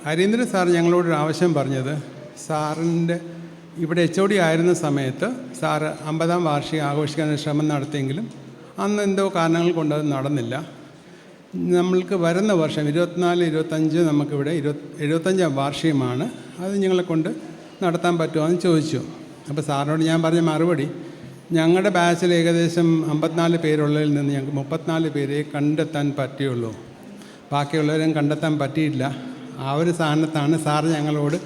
Harindran sir ഞങ്ങളോടൊരു ആവശ്യം പറഞ്ഞത്, സാറിൻ്റെ ഇവിടെ HOD ആയിരുന്ന സമയത്ത് സാറ് 50-ാം വാർഷികം ആഘോഷിക്കാനുള്ള ശ്രമം നടത്തിയെങ്കിലും അന്ന് എന്തോ കാരണങ്ങൾ കൊണ്ടത് നടന്നില്ല. നമ്മൾക്ക് വരുന്ന വർഷം 24-25 നമുക്കിവിടെ 75-ാം വാർഷികമാണ്, അത് ഞങ്ങളെ കൊണ്ട് നടത്താൻ പറ്റുമോ എന്ന് ചോദിച്ചു. അപ്പോൾ സാറിനോട് ഞാൻ പറഞ്ഞ മറുപടി, ഞങ്ങളുടെ ബാച്ചിൽ ഏകദേശം 54 പേരുള്ളതിൽ നിന്ന് ഞങ്ങൾക്ക് 34 പേരെ കണ്ടെത്താൻ പറ്റിയുള്ളൂ, ബാക്കിയുള്ളവരും കണ്ടെത്താൻ പറ്റിയില്ല. ആ ഒരു സ്ഥാനത്താണ് സാർ ഞങ്ങളോട്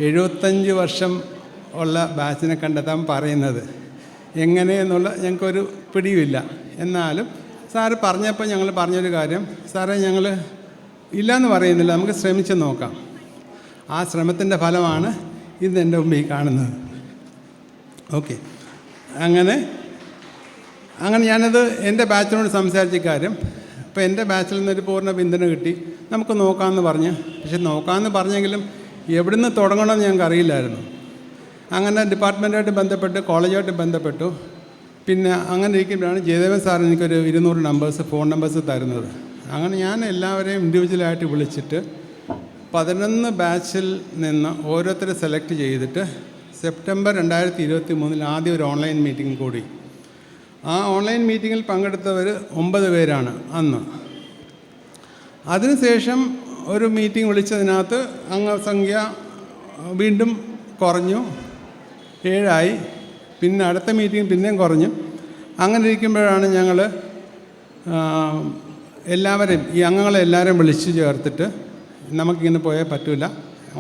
75 വർഷം ഉള്ള ബാച്ചിനെ കണ്ടെത്താൻ പറയുന്നത്. എങ്ങനെയെന്നുള്ള ഞങ്ങൾക്കൊരു പിടിയുമില്ല. എന്നാലും സാറ് പറഞ്ഞപ്പോൾ ഞങ്ങൾ പറഞ്ഞൊരു കാര്യം, സാറേ ഞങ്ങൾ ഇല്ലയെന്ന് പറയുന്നില്ല, നമുക്ക് ശ്രമിച്ച് നോക്കാം. ആ ശ്രമത്തിൻ്റെ ഫലമാണ് ഇന്ന് എൻ്റെ മുമ്പിൽ കാണുന്നത്. ഓക്കെ, അങ്ങനെ ഞാനത് എൻ്റെ ബാച്ചിനോട് സംസാരിച്ച കാര്യം. അപ്പോൾ എൻ്റെ ബാച്ചിൽ നിന്നൊരു പൂർണ്ണ പിന്തുണ കിട്ടി, നമുക്ക് നോക്കാമെന്ന് പറഞ്ഞ്. പക്ഷെ നോക്കാമെന്ന് പറഞ്ഞെങ്കിലും എവിടുന്ന് തുടങ്ങണമെന്ന് ഞങ്ങൾക്ക് അറിയില്ലായിരുന്നു. അങ്ങനെ ഡിപ്പാർട്ട്മെൻറ്റായിട്ട് ബന്ധപ്പെട്ട് കോളേജുമായിട്ട് ബന്ധപ്പെട്ടു. പിന്നെ അങ്ങനെ ഇരിക്കുമ്പോഴാണ് ജയദേവൻ സാർ എനിക്കൊരു 200 നമ്പേഴ്സ് ഫോൺ നമ്പേഴ്സ് തരുന്നത്. അങ്ങനെ ഞാൻ എല്ലാവരെയും ഇൻഡിവിജ്വലായിട്ട് വിളിച്ചിട്ട് 11 ബാച്ചിൽ നിന്ന് ഓരോരുത്തരെ സെലക്ട് ചെയ്തിട്ട് സെപ്റ്റംബർ 2023 ആദ്യം ഒരു ഓൺലൈൻ മീറ്റിംഗ് കൂടി. ആ ഓൺലൈൻ മീറ്റിങ്ങിൽ പങ്കെടുത്തവർ 9 പേരാണ് അന്ന്. അതിനുശേഷം ഒരു മീറ്റിംഗ് വിളിച്ചതിനകത്ത് അംഗസംഖ്യ വീണ്ടും കുറഞ്ഞു, 7 ആയി. പിന്നെ അടുത്ത മീറ്റിംഗ് പിന്നെയും കുറഞ്ഞു. അങ്ങനെ ഇരിക്കുമ്പോഴാണ് ഞങ്ങൾ എല്ലാവരെയും ഈ അംഗങ്ങളെല്ലാവരെയും വിളിച്ചു ചേർത്തിട്ട് നമുക്കിങ്ങനെ പോയാൽ പറ്റില്ല,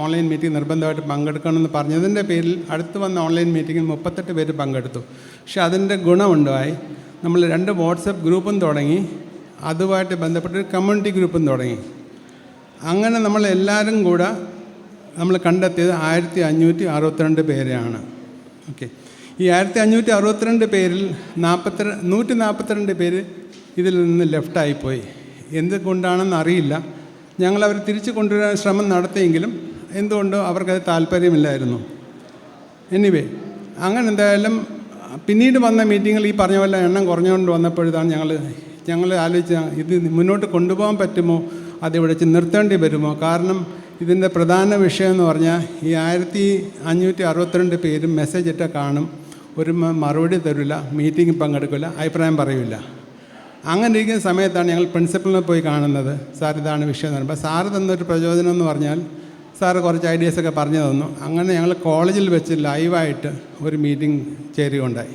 ഓൺലൈൻ മീറ്റിംഗ് നിർബന്ധമായിട്ട് പങ്കെടുക്കണമെന്ന് പറഞ്ഞതിൻ്റെ പേരിൽ അടുത്ത് വന്ന ഓൺലൈൻ മീറ്റിങ്ങിൽ 38 പേര് പങ്കെടുത്തു. പക്ഷെ അതിൻ്റെ ഗുണമുണ്ടായി, നമ്മൾ 2 വാട്സപ്പ് ഗ്രൂപ്പും തുടങ്ങി, അതുമായിട്ട് ബന്ധപ്പെട്ടൊരു കമ്മ്യൂണിറ്റി ഗ്രൂപ്പും തുടങ്ങി. അങ്ങനെ നമ്മളെല്ലാവരും കൂടെ നമ്മൾ കണ്ടെത്തിയത് 1562 പേരെയാണ്. ഓക്കെ, ഈ 1562 പേരിൽ 142 പേര് ഇതിൽ നിന്ന് ലെഫ്റ്റായിപ്പോയി. എന്തുകൊണ്ടാണെന്ന് അറിയില്ല. ഞങ്ങളവർ തിരിച്ചു കൊണ്ടുവരാൻ ശ്രമം നടത്തിയെങ്കിലും എന്തുകൊണ്ടോ അവർക്കത് താല്പര്യമില്ലായിരുന്നു. എനിവേ, അങ്ങനെ എന്തായാലും പിന്നീട് വന്ന മീറ്റിങ്ങിൽ ഈ പറഞ്ഞ പോലെ എണ്ണം കുറഞ്ഞുകൊണ്ട് വന്നപ്പോഴാണ് ഞങ്ങൾ ആലോചിച്ച, ഇത് മുന്നോട്ട് കൊണ്ടുപോകാൻ പറ്റുമോ, അതിവിടെ വെച്ച് നിർത്തേണ്ടി വരുമോ? കാരണം ഇതിൻ്റെ പ്രധാന വിഷയം എന്ന് പറഞ്ഞാൽ ഈ 1562 പേരും മെസ്സേജ് ഇട്ടാൽ കാണും, ഒരു മറുപടി തരില്ല, മീറ്റിംഗ് പങ്കെടുക്കില്ല, അഭിപ്രായം പറയില്ല. അങ്ങനെ ഇരിക്കുന്ന സമയത്താണ് ഞങ്ങൾ പ്രിൻസിപ്പലിനെ പോയി കാണുന്നത്. സാർ ഇതാണ് വിഷയം എന്ന് പറയുമ്പോൾ സാറ് തന്നൊരു പ്രചോദനം എന്ന് പറഞ്ഞാൽ സാറ് കുറച്ച് ഐഡിയാസൊക്കെ പറഞ്ഞു തന്നു. അങ്ങനെ ഞങ്ങൾ കോളേജിൽ വെച്ച് ലൈവായിട്ട് ഒരു മീറ്റിംഗ് ചേരുകയുണ്ടായി.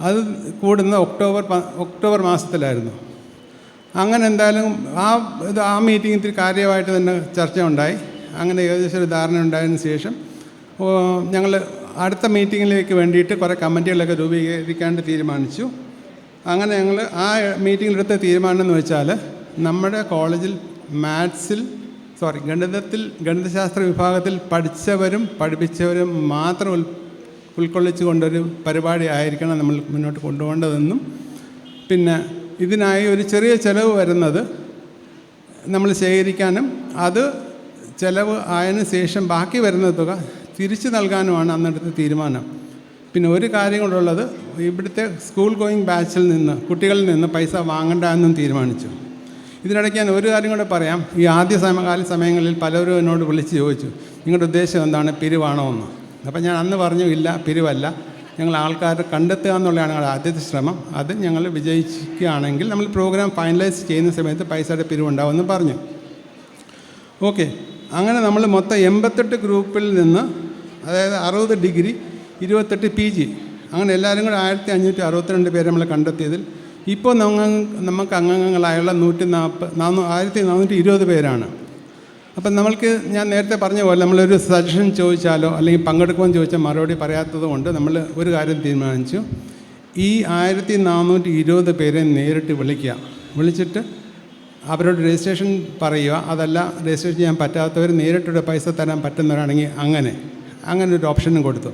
അത് കൂടുന്ന ഒക്ടോബർ മാസത്തിലായിരുന്നു. അങ്ങനെ എന്തായാലും ആ മീറ്റിംഗ് ഇത്തിരി കാര്യമായിട്ട് തന്നെ ചർച്ച ഉണ്ടായി. അങ്ങനെ ഏകദേശം ഒരു ധാരണ ഉണ്ടായതിനു ശേഷം ഞങ്ങൾ അടുത്ത മീറ്റിങ്ങിലേക്ക് വേണ്ടിയിട്ട് കുറേ കമ്മിറ്റികളൊക്കെ രൂപീകരിക്കാൻ തീരുമാനിച്ചു. അങ്ങനെ ഞങ്ങൾ ആ മീറ്റിങ്ങിലെടുത്ത തീരുമാനം എന്ന് വെച്ചാൽ, നമ്മുടെ കോളേജിൽ ഗണിതശാസ്ത്ര വിഭാഗത്തിൽ പഠിച്ചവരും പഠിപ്പിച്ചവരും മാത്രം ഉൾക്കൊള്ളിച്ചു കൊണ്ടൊരു പരിപാടി ആയിരിക്കണം നമ്മൾ മുന്നോട്ട് കൊണ്ടുപോകേണ്ടതെന്നും, പിന്നെ ഇതിനായി ഒരു ചെറിയ ചിലവ് വരുന്നത് നമ്മൾ ശേഖരിക്കാനും അത് ചിലവ് ആയതിനു ശേഷം ബാക്കി വരുന്ന തുക തിരിച്ചു നൽകാനുമാണ് അന്നെടുത്ത തീരുമാനം. പിന്നെ ഒരു കാര്യം കൊണ്ടുള്ളത്, ഇവിടുത്തെ സ്കൂൾ ഗോയിങ് ബാച്ചിൽ നിന്ന് കുട്ടികളിൽ നിന്ന് പൈസ വാങ്ങണ്ട എന്നും തീരുമാനിച്ചു. ഇതിനിടയ്ക്ക് ഞാൻ ഒരു കാര്യം കൂടെ പറയാം. ഈ ആദ്യ സമയങ്ങളിൽ പലരും എന്നോട് വിളിച്ച് ചോദിച്ചു, നിങ്ങളുടെ ഉദ്ദേശം എന്താണ്, പിരിവാണോ എന്ന്. അപ്പം ഞാൻ അന്ന് പറഞ്ഞു, ഇല്ല, പിരിവല്ല, ഞങ്ങൾ ആൾക്കാരെ കണ്ടെത്തുക എന്നുള്ളതാണ് ഞങ്ങളുടെ ആദ്യത്തെ ശ്രമം. അത് ഞങ്ങൾ വിജയിക്കുകയാണെങ്കിൽ നമ്മൾ പ്രോഗ്രാം ഫൈനലൈസ് ചെയ്യുന്ന സമയത്ത് പൈസയുടെ പിരിവുണ്ടാവുമെന്ന് പറഞ്ഞു. ഓക്കെ, അങ്ങനെ നമ്മൾ മൊത്തം 88 ഗ്രൂപ്പിൽ നിന്ന്, അതായത് 60 ഡിഗ്രി 28 PG, അങ്ങനെ എല്ലാവരും കൂടെ 1562 പേരെ നമ്മൾ കണ്ടെത്തിയതിൽ ഇപ്പോൾ നമുക്ക് അംഗങ്ങളായുള്ള 1420 പേരാണ്. അപ്പം നമ്മൾക്ക് ഞാൻ നേരത്തെ പറഞ്ഞ പോലെ നമ്മളൊരു സജഷൻ ചോദിച്ചാലോ അല്ലെങ്കിൽ പങ്കെടുക്കുമെന്ന് ചോദിച്ചാൽ മറുപടി പറയാത്തത് കൊണ്ട് നമ്മൾ ഒരു കാര്യം തീരുമാനിച്ചു, ഈ 1420 പേരെ നേരിട്ട് വിളിച്ചിട്ട് അവരോട് രജിസ്ട്രേഷൻ പറയുക. അതല്ല, രജിസ്ട്രേഷൻ ചെയ്യാൻ പറ്റാത്തവർ നേരിട്ടൊരു പൈസ തരാൻ പറ്റുന്നവരാണെങ്കിൽ അങ്ങനെ ഒരു ഓപ്ഷനും കൊടുത്തു.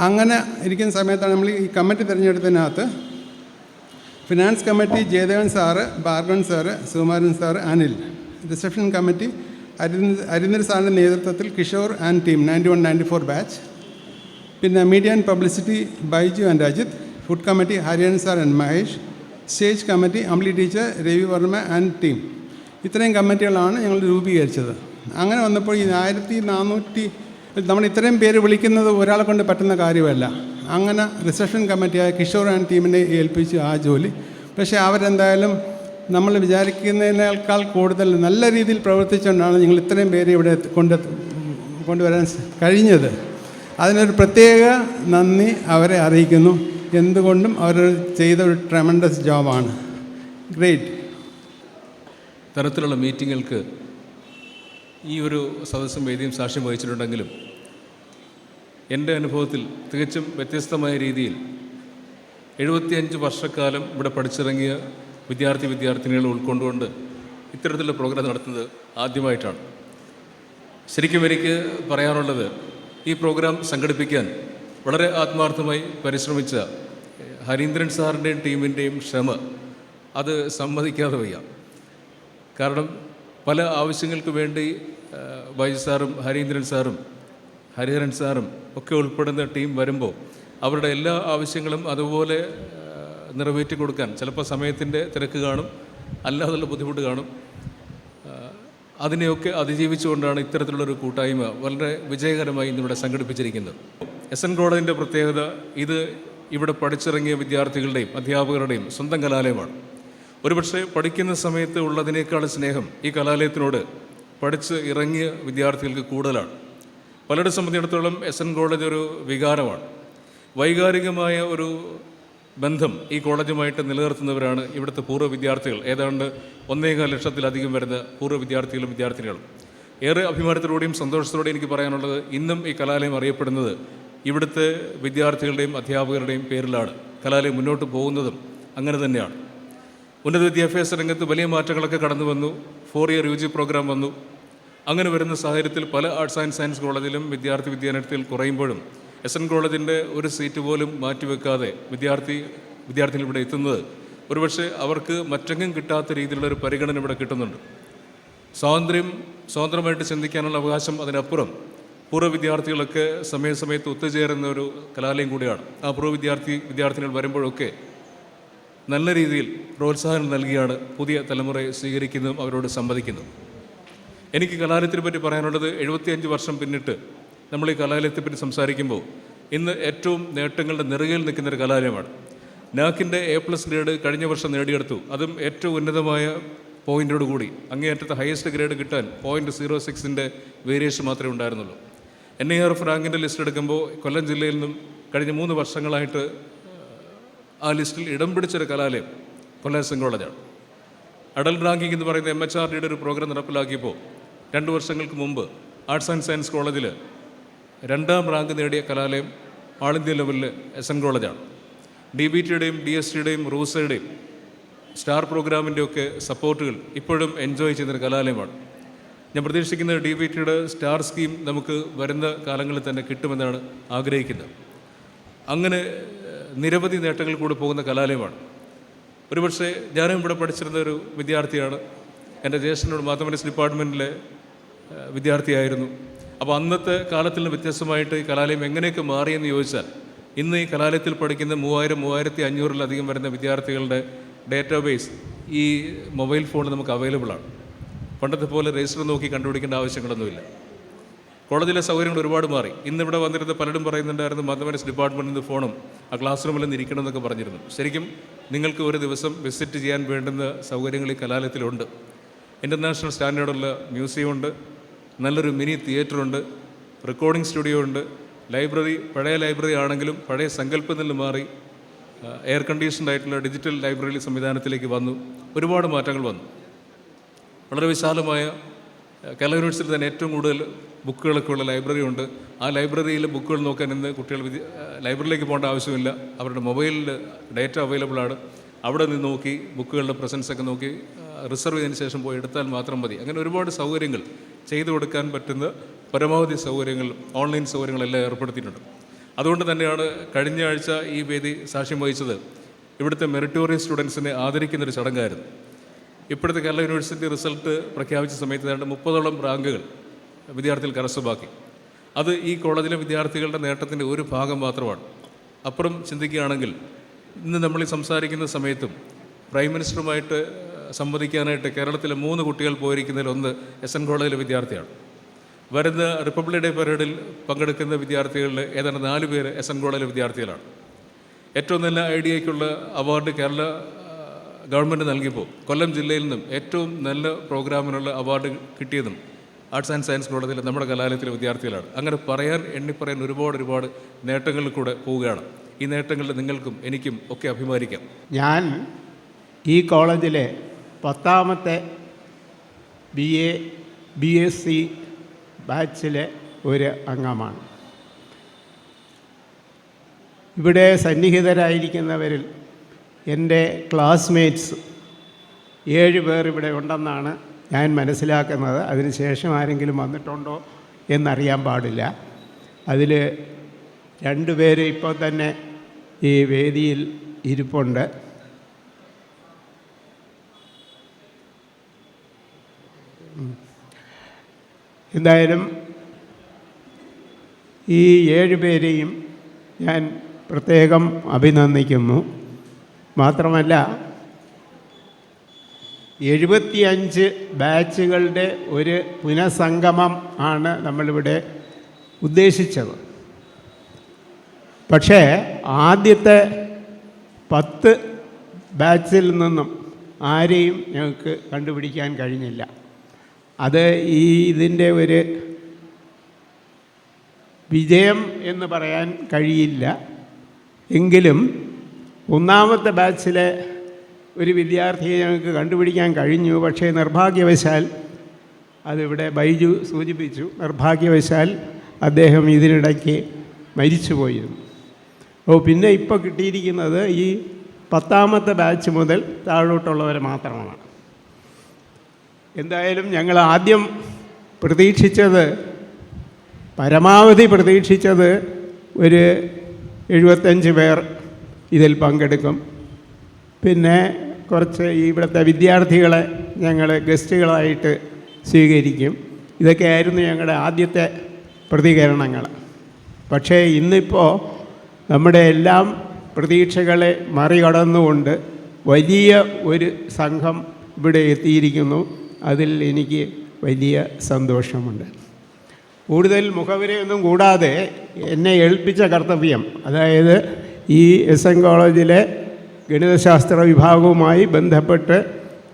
അങ്ങനെ ഇരിക്കുന്ന സമയത്താണ് നമ്മൾ ഈ കമ്മിറ്റി തിരഞ്ഞെടുത്തതിനകത്ത് finance committee Jayadevan sir, Bhargavan sir, Sukumaran sir, Anil. Reception committee Harindran സാറിൻ്റെ നേതൃത്വത്തിൽ കിഷോർ ആൻഡ് ടീം 91-94 ബാച്ച്. പിന്നെ media and publicity Baiju and Ajith. Food committee Hariyan sir and Mahesh. Stage committee Ambli teacher, Ravi Varma and team. ഇത്രയും കമ്മിറ്റികളാണ് ഞങ്ങൾ രൂപീകരിച്ചത്. അങ്ങനെ വന്നപ്പോൾ ഈ 1400 നമ്മൾ ഇത്രയും പേര് വിളിക്കുന്നത് ഒരാളെ കൊണ്ട് പറ്റുന്ന കാര്യമല്ല. അങ്ങനെ റിസപ്ഷൻ കമ്മിറ്റിയായ കിഷോർ ആൻഡ് ടീമിനെ ഏൽപ്പിച്ചു ആ ജോലി. പക്ഷേ അവരെന്തായാലും നമ്മൾ വിചാരിക്കുന്നതിനേക്കാൾ കൂടുതൽ നല്ല രീതിയിൽ പ്രവർത്തിച്ചുകൊണ്ടാണ് നിങ്ങൾ ഇത്രയും പേര് ഇവിടെ കൊണ്ടുവരാൻ കഴിഞ്ഞത്. അതിനൊരു പ്രത്യേക നന്ദി അവരെ അറിയിക്കുന്നു. എന്തുകൊണ്ടും അവർ ചെയ്ത ഒരു ട്രെമൻഡസ് ജോബാണ്. ഗ്രേറ്റ്. തരത്തിലുള്ള മീറ്റിങ്ങുകൾക്ക് ഈ ഒരു സദസ്സും വേദിയും സാക്ഷ്യം വഹിച്ചിട്ടുണ്ടെങ്കിലും എൻ്റെ അനുഭവത്തിൽ തികച്ചും വ്യത്യസ്തമായ രീതിയിൽ 75 വർഷക്കാലം ഇവിടെ പഠിച്ചിറങ്ങിയ വിദ്യാർത്ഥിനികളെ ഉൾക്കൊണ്ടുകൊണ്ട് ഇത്തരത്തിലുള്ള പ്രോഗ്രാം നടത്തുന്നത് ആദ്യമായിട്ടാണ്. ശരിക്കും എനിക്ക് പറയാനുള്ളത്, ഈ പ്രോഗ്രാം സംഘടിപ്പിക്കാൻ വളരെ ആത്മാർത്ഥമായി പരിശ്രമിച്ച ഹരീന്ദ്രൻ സാറിൻ്റെയും ടീമിൻ്റെയും ക്ഷമ അത് സമ്മതിക്കാതെ വയ്യ. കാരണം പല ആവശ്യങ്ങൾക്ക് വേണ്ടി ബൈജു സാറും ഹരീന്ദ്രൻ സാറും ഹരിഹരൻ സാറും ഒക്കെ ഉൾപ്പെടുന്ന ടീം വരുമ്പോൾ അവരുടെ എല്ലാ ആവശ്യങ്ങളും അതുപോലെ നിറവേറ്റി കൊടുക്കാൻ ചിലപ്പോൾ സമയത്തിൻ്റെ തിരക്ക് കാണും, അല്ലാതുള്ള ബുദ്ധിമുട്ട് കാണും. അതിനെയൊക്കെ അതിജീവിച്ചുകൊണ്ടാണ് ഇത്തരത്തിലുള്ളൊരു കൂട്ടായ്മ വളരെ വിജയകരമായി ഇന്നിവിടെ സംഘടിപ്പിച്ചിരിക്കുന്നത്. എസ് എൻ കോളേജിൻ്റെ പ്രത്യേകത ഇത് ഇവിടെ പഠിച്ചിറങ്ങിയ വിദ്യാർത്ഥികളുടെയും അധ്യാപകരുടെയും സ്വന്തം കലാലയമാണ്. ഒരുപക്ഷെ പഠിക്കുന്ന സമയത്ത് ഉള്ളതിനേക്കാൾ സ്നേഹം ഈ കലാലയത്തിനോട് പഠിച്ച് ഇറങ്ങിയ വിദ്യാർത്ഥികൾക്ക് കൂടുതലാണ്. പലരെ സംബന്ധിച്ചിടത്തോളം എസ് എൻ കോളേജ് ഒരു വികാരമാണ്. വൈകാരികമായ ഒരു ബന്ധം ഈ കോളേജുമായിട്ട് നിലനിർത്തുന്നവരാണ് ഇവിടുത്തെ പൂർവ്വ വിദ്യാർത്ഥികൾ. ഏതാണ്ട് 1.25 ലക്ഷത്തിലധികം വരുന്ന പൂർവ്വ വിദ്യാർത്ഥികളും വിദ്യാർത്ഥിനികളും. ഏറെ അഭിമാനത്തോടെയും സന്തോഷത്തോടെയും എനിക്ക് പറയാനുള്ളത്, ഇന്നും ഈ കലാലയം അറിയപ്പെടുന്നത് ഇവിടുത്തെ വിദ്യാർത്ഥികളുടെയും അധ്യാപകരുടെയും പേരിലാണ്. കലാലയം മുന്നോട്ട് പോകുന്നതും അങ്ങനെ തന്നെയാണ്. ഉന്നത വിദ്യാഭ്യാസ രംഗത്ത് വലിയ മാറ്റങ്ങളൊക്കെ കടന്നു വന്നു. 4 ഇയർ UG പ്രോഗ്രാം വന്നു. അങ്ങനെ വരുന്ന സാഹചര്യത്തിൽ പല ആർട്സ് ആൻഡ് സയൻസ് കോളേജിലും വിദ്യാർത്ഥികൾ കുറയുമ്പോഴും എസ് എൻ കോളേജിൻ്റെ ഒരു സീറ്റ് പോലും മാറ്റിവെക്കാതെ വിദ്യാർത്ഥികൾ ഇവിടെ എത്തുന്നത് ഒരുപക്ഷെ അവർക്ക് മറ്റെങ്ങും കിട്ടാത്ത രീതിയിലുള്ളൊരു പരിഗണന ഇവിടെ കിട്ടുന്നുണ്ട്. സ്വതന്ത്രമായിട്ട് ചിന്തിക്കാനുള്ള അവകാശം, അതിനപ്പുറം പൂർവ്വ വിദ്യാർത്ഥികളൊക്കെ സമയത്ത് ഒത്തുചേരുന്ന ഒരു കലാലയം കൂടിയാണ്. ആ പൂർവ്വ വിദ്യാർത്ഥികൾ വരുമ്പോഴൊക്കെ നല്ല രീതിയിൽ പ്രോത്സാഹനം നൽകിയാണ് പുതിയ തലമുറയെ സ്വീകരിക്കുന്നതും അവരോട് സംവദിക്കുന്നതും. എനിക്ക് കലാലയത്തിനെ പറ്റി പറയാനുള്ളത്, 75 വർഷം പിന്നിട്ട് നമ്മൾ ഈ കലാലയത്തെപ്പറ്റി സംസാരിക്കുമ്പോൾ ഇന്ന് ഏറ്റവും നേട്ടങ്ങളുടെ നെറുകയിൽ നിൽക്കുന്നൊരു കലാലയമാണ്. നാക്കിൻ്റെ A+ ഗ്രേഡ് കഴിഞ്ഞ വർഷം നേടിയെടുത്തു. അതും ഏറ്റവും ഉന്നതമായ പോയിൻ്റോട് കൂടി. അങ്ങേയറ്റത്തെ ഹയസ്റ്റ് ഗ്രേഡ് കിട്ടാൻ 0.06 വേരിയേഷൻ മാത്രമേ ഉണ്ടായിരുന്നുള്ളൂ. NIRF റാങ്കിൻ്റെ ലിസ്റ്റ് എടുക്കുമ്പോൾ കൊല്ലം ജില്ലയിൽ നിന്നും കഴിഞ്ഞ 3 വർഷങ്ങളായിട്ട് ആ ലിസ്റ്റിൽ ഇടം പിടിച്ചൊരു കലാലയം കൊല്ലം എസ് എൻ കോളേജാണ്. അഡൽട്ട് റാങ്കിങ് എന്ന് പറയുന്ന MHRDയുടെ ഒരു പ്രോഗ്രാം നടപ്പിലാക്കിയപ്പോൾ 2 വർഷങ്ങൾക്ക് മുമ്പ് ആർട്സ് ആൻഡ് സയൻസ് കോളേജിൽ 2ാം റാങ്ക് നേടിയ കലാലയം ആൾ ഇന്ത്യ ലെവലിൽ എസ് എൻ കോളേജാണ്. DBTയുടെയും DSTയുടെയും റൂസയുടെയും സ്റ്റാർ പ്രോഗ്രാമിൻ്റെയൊക്കെ സപ്പോർട്ടുകൾ ഇപ്പോഴും എൻജോയ് ചെയ്യുന്നൊരു കലാലയമാണ്. ഞാൻ പ്രതീക്ഷിക്കുന്നത് DBTയുടെ സ്റ്റാർ സ്കീം നമുക്ക് വരുന്ന കാലങ്ങളിൽ തന്നെ കിട്ടുമെന്നാണ് ആഗ്രഹിക്കുന്നത്. അങ്ങനെ നിരവധി നേട്ടങ്ങൾ കൂടി പോകുന്ന കലാലയമാണ്. ഒരുപക്ഷെ ഞാനും ഇവിടെ പഠിച്ചിരുന്ന ഒരു വിദ്യാർത്ഥിയാണ്. എൻ്റെ ജ്യേഷ്ഠനോട് മാത്തമാറ്റിക്സ് ഡിപ്പാർട്ട്മെൻറ്റിലെ വിദ്യാർത്ഥിയായിരുന്നു. അപ്പോൾ അന്നത്തെ കാലത്തിൽ നിന്ന് വ്യത്യസ്തമായിട്ട് ഈ കലാലയം എങ്ങനെയൊക്കെ മാറിയെന്ന് ചോദിച്ചാൽ, ഇന്ന് ഈ കലാലയത്തിൽ പഠിക്കുന്ന 3500-3500 വരുന്ന വിദ്യാർത്ഥികളുടെ ഡേറ്റാബേസ് ഈ മൊബൈൽ ഫോണിൽ നമുക്ക് അവൈലബിളാണ്. പണ്ടത്തെ പോലെ രജിസ്റ്റർ നോക്കി കണ്ടുപിടിക്കേണ്ട ആവശ്യങ്ങളൊന്നുമില്ല. കോളേജിലെ സൗകര്യങ്ങൾ ഒരുപാട് മാറി. ഇന്നിവിടെ വന്നിരുന്ന പലരും പറയുന്നുണ്ടായിരുന്നു, മാത്തമാറ്റിക്സ് ഡിപ്പാർട്ട്മെൻറ്റിൽ നിന്ന് ഫോണും ആ ക്ലാസ് റൂമിൽ നിന്ന് ഇരിക്കണം എന്നൊക്കെ പറഞ്ഞിരുന്നു. ശരിക്കും നിങ്ങൾക്ക് ഒരു ദിവസം വിസിറ്റ് ചെയ്യാൻ വേണ്ടുന്ന സൗകര്യങ്ങൾ ഈ കലാലയത്തിലുണ്ട്. ഇൻ്റർനാഷണൽ സ്റ്റാൻഡേർഡുള്ള മ്യൂസിയം ഉണ്ട്, നല്ലൊരു മിനി തിയേറ്ററുണ്ട്, റെക്കോർഡിംഗ് സ്റ്റുഡിയോ ഉണ്ട്, ലൈബ്രറി പഴയ ലൈബ്രറി ആണെങ്കിലും പഴയ സങ്കല്പത്തിൽ നിന്ന് മാറി എയർ കണ്ടീഷൻഡ് ആയിട്ടുള്ള ഡിജിറ്റൽ ലൈബ്രറി സംവിധാനത്തിലേക്ക് വന്നു. ഒരുപാട് മാറ്റങ്ങൾ വന്നു. വളരെ വിശാലമായ കേരള യൂണിവേഴ്സിറ്റി തന്നെ ഏറ്റവും കൂടുതൽ ബുക്കുകളൊക്കെ ഉള്ള ലൈബ്രറി ഉണ്ട്. ആ ലൈബ്രറിയിൽ ബുക്കുകൾ നോക്കാൻ ഇന്ന് കുട്ടികൾ ലൈബ്രറിയിലേക്ക് പോകേണ്ട ആവശ്യമില്ല. അവരുടെ മൊബൈലിൽ ഡേറ്റ അവൈലബിളാണ്. അവിടെ നിന്ന് നോക്കി ബുക്കുകളുടെ പ്രസൻസൊക്കെ നോക്കി റിസർവ് ചെയ്തതിന് ശേഷം പോയി എടുത്താൽ മാത്രം മതി. അങ്ങനെ ഒരുപാട് സൗകര്യങ്ങൾ ചെയ്തു കൊടുക്കാൻ പറ്റുന്ന പരമാവധി സൗകര്യങ്ങൾ, ഓൺലൈൻ സൗകര്യങ്ങളെല്ലാം ഏർപ്പെടുത്തിയിട്ടുണ്ട്. അതുകൊണ്ട് തന്നെയാണ് കഴിഞ്ഞ ആഴ്ച ഈ വേദി സാക്ഷ്യം വഹിച്ചത് ഇവിടുത്തെ മെറിറ്റോറിയസ് സ്റ്റുഡൻസിനെ ആദരിക്കുന്നൊരു ചടങ്ങായിരുന്നു. ഇപ്പോഴത്തെ കേരള യൂണിവേഴ്സിറ്റി റിസൾട്ട് പ്രഖ്യാപിച്ച സമയത്ത് ഏതാണ്ട് 30ഓളം റാങ്കുകൾ വിദ്യാർത്ഥികൾ കരസ്ഥമാക്കി. അത് ഈ കോളേജിലെ വിദ്യാർത്ഥികളുടെ നേട്ടത്തിൻ്റെ ഒരു ഭാഗം മാത്രമാണ്. അപ്പുറം ചിന്തിക്കുകയാണെങ്കിൽ ഇന്ന് നമ്മൾ ഈ സംസാരിക്കുന്ന സമയത്തും പ്രൈം മിനിസ്റ്ററുമായിട്ട് സംവദിക്കാനായിട്ട് കേരളത്തിലെ 3 കുട്ടികൾ പോയിരിക്കുന്നതിൽ ഒന്ന് SN കോളേജിലെ വിദ്യാർത്ഥിയാണ്. വരുന്ന റിപ്പബ്ലിക് ഡേ പരേഡിൽ പങ്കെടുക്കുന്ന വിദ്യാർത്ഥികളിൽ ഏതാണ്ട് 4 പേര് SN കോളേജിലെ വിദ്യാർത്ഥികളാണ്. ഏറ്റവും നല്ല ഐഡിയയ്ക്കുള്ള അവാർഡ് കേരള ഗവൺമെൻറ് നൽകിയപ്പോൾ കൊല്ലം ജില്ലയിൽ നിന്നും ഏറ്റവും നല്ല പ്രോഗ്രാമിനുള്ള അവാർഡ് കിട്ടിയതും ആർട്സ് ആൻഡ് സയൻസ് കോളേജിലെ നമ്മുടെ കലാലയത്തിലെ വിദ്യാർത്ഥികളാണ്. അങ്ങനെ എണ്ണിപ്പറയാൻ ഒരുപാട് നേട്ടങ്ങളിൽ കൂടെ പോവുകയാണ്. ഈ നേട്ടങ്ങളിൽ നിങ്ങൾക്കും എനിക്കും ഒക്കെ അഭിമാനിക്കാം. ഞാൻ ഈ കോളേജിലെ 10ാമത്തെ BSc ബാച്ചിലെ ഒരു അംഗമാണ്. ഇവിടെ സന്നിഹിതരായിരിക്കുന്നവരിൽ എൻ്റെ ക്ലാസ്മേറ്റ്സ് 7 പേർ ഇവിടെ ഉണ്ടെന്നാണ് ഞാൻ മനസ്സിലാക്കുന്നത്. അതിനുശേഷം ആരെങ്കിലും വന്നിട്ടുണ്ടോ എന്നറിയാൻ പാടില്ല. അതിൽ 2 പേര് ഇപ്പോൾ തന്നെ ഈ വേദിയിൽ ഇരിപ്പുണ്ട്. എന്തായാലും ഈ 7 പേരെയും ഞാൻ പ്രത്യേകം അഭിനന്ദിക്കുന്നു. മാത്രമല്ല 75 ബാച്ചുകളുടെ ഒരു പുനഃസംഗമം ആണ് നമ്മളിവിടെ ഉദ്ദേശിച്ചത്. പക്ഷേ ആദ്യത്തെ 10 ബാച്ചിൽ നിന്നും ആരെയും ഞങ്ങൾക്ക് കണ്ടുപിടിക്കാൻ കഴിഞ്ഞില്ല. അത് ഇതിൻ്റെ ഒരു വിജയം എന്ന് പറയാൻ കഴിയില്ല. എങ്കിലും 1ാമത്തെ ബാച്ചിലെ ഒരു വിദ്യാർത്ഥിയെ ഞങ്ങൾക്ക് കണ്ടുപിടിക്കാൻ കഴിഞ്ഞു. പക്ഷേ നിർഭാഗ്യവശാൽ അതിവിടെ ബൈജു സൂചിപ്പിച്ചു, നിർഭാഗ്യവശാൽ അദ്ദേഹം ഇതിനിടയ്ക്ക് മരിച്ചുപോയിരുന്നു. പിന്നെ ഇപ്പോൾ കിട്ടിയിരിക്കുന്നത് ഈ 10ാമത്തെ ബാച്ച് മുതൽ താഴോട്ടുള്ളവരെ മാത്രമാണ്. എന്തായാലും ഞങ്ങൾ ആദ്യം പരമാവധി പ്രതീക്ഷിച്ചത് ഒരു 75 പേർ ഇതിൽ പങ്കെടുക്കും. പിന്നെ കുറച്ച് ഇവിടുത്തെ വിദ്യാർത്ഥികളെ ഞങ്ങൾ ഗസ്റ്റുകളായിട്ട് സ്വീകരിക്കും. ഇതൊക്കെയായിരുന്നു ഞങ്ങളുടെ ആദ്യത്തെ പ്രതികരണങ്ങൾ. പക്ഷേ ഇന്നിപ്പോൾ നമ്മുടെ എല്ലാം പ്രതീക്ഷകളെ മറികടന്നുകൊണ്ട് വലിയ ഒരു സംഘം ഇവിടെ എത്തിയിരിക്കുന്നു. അതിൽ എനിക്ക് വലിയ സന്തോഷമുണ്ട്. കൂടുതൽ മുഖവരെയൊന്നും കൂടാതെ എന്നെ ഏൽപ്പിച്ച കർത്തവ്യം, അതായത് ഈ SN കോളേജിലെ ഗണിതശാസ്ത്ര വിഭാഗവുമായി ബന്ധപ്പെട്ട്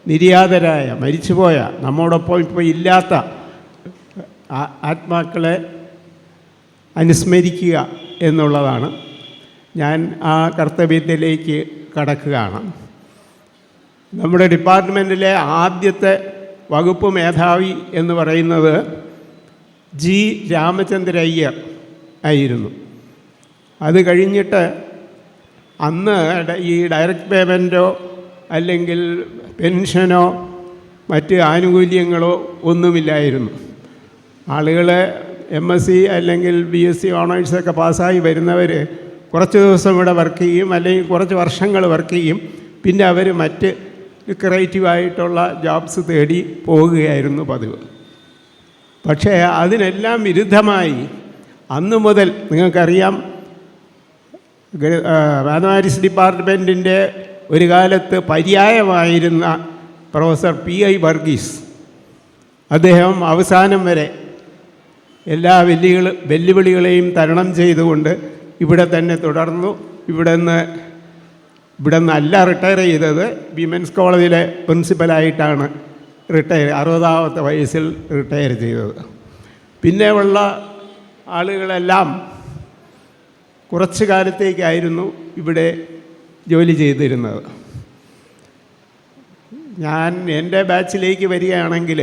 നിര്യാതരായ, മരിച്ചുപോയ, നമ്മോടൊപ്പം ഇപ്പോൾ ഇല്ലാത്ത ആത്മാക്കളെ അനുസ്മരിക്കുക എന്നുള്ളതാണ്. ഞാൻ ആ കർത്തവ്യത്തിലേക്ക് കടക്കുകയാണ്. നമ്മുടെ ഡിപ്പാർട്ട്മെൻറ്റിലെ ആദ്യത്തെ വകുപ്പ് മേധാവി എന്ന് പറയുന്നത് G. രാമചന്ദ്ര അയ്യർ ആയിരുന്നു. അത് കഴിഞ്ഞിട്ട് അന്ന് ഈ ഡയറക്റ്റ് പേയ്മെൻറ്റോ അല്ലെങ്കിൽ പെൻഷനോ മറ്റ് ആനുകൂല്യങ്ങളോ ഒന്നുമില്ലായിരുന്നു. ആളുകൾ MSc അല്ലെങ്കിൽ BSc ഓണേഴ്സൊക്കെ പാസ്സായി വരുന്നവർ കുറച്ച് ദിവസം ഇവിടെ വർക്ക് ചെയ്യും, അല്ലെങ്കിൽ കുറച്ച് വർഷങ്ങൾ വർക്ക് ചെയ്യും. പിന്നെ അവർ മറ്റ് ലുക്രേറ്റീവായിട്ടുള്ള ജോബ്സ് തേടി പോവുകയായിരുന്നു പതിവ്. പക്ഷേ അതിനെല്ലാം വിരുദ്ധമായി അന്നു മുതൽ നിങ്ങൾക്കറിയാം, മാത്തമാറ്റിക്സ് ഡിപ്പാർട്ട്മെൻറ്റിൻ്റെ ഒരു കാലത്ത് പര്യായമായിരുന്ന പ്രൊഫസർ P.I. വർഗീസ്, അദ്ദേഹം അവസാനം വരെ എല്ലാ വെല്ലുവിളികളെയും തരണം ചെയ്തുകൊണ്ട് ഇവിടെ തന്നെ തുടർന്നു. ഇവിടെ നിന്നല്ല റിട്ടയർ ചെയ്തത്, വിമൻസ് കോളേജിലെ പ്രിൻസിപ്പലായിട്ടാണ് 60ാമത്തെ വയസ്സിൽ റിട്ടയർ ചെയ്തത്. പിന്നെ ഉള്ള ആളുകളെല്ലാം കുറച്ച് കാലത്തേക്കായിരുന്നു ഇവിടെ ജോലി ചെയ്തിരുന്നത്. ഞാൻ എൻ്റെ ബാച്ചിലേക്ക് വരികയാണെങ്കിൽ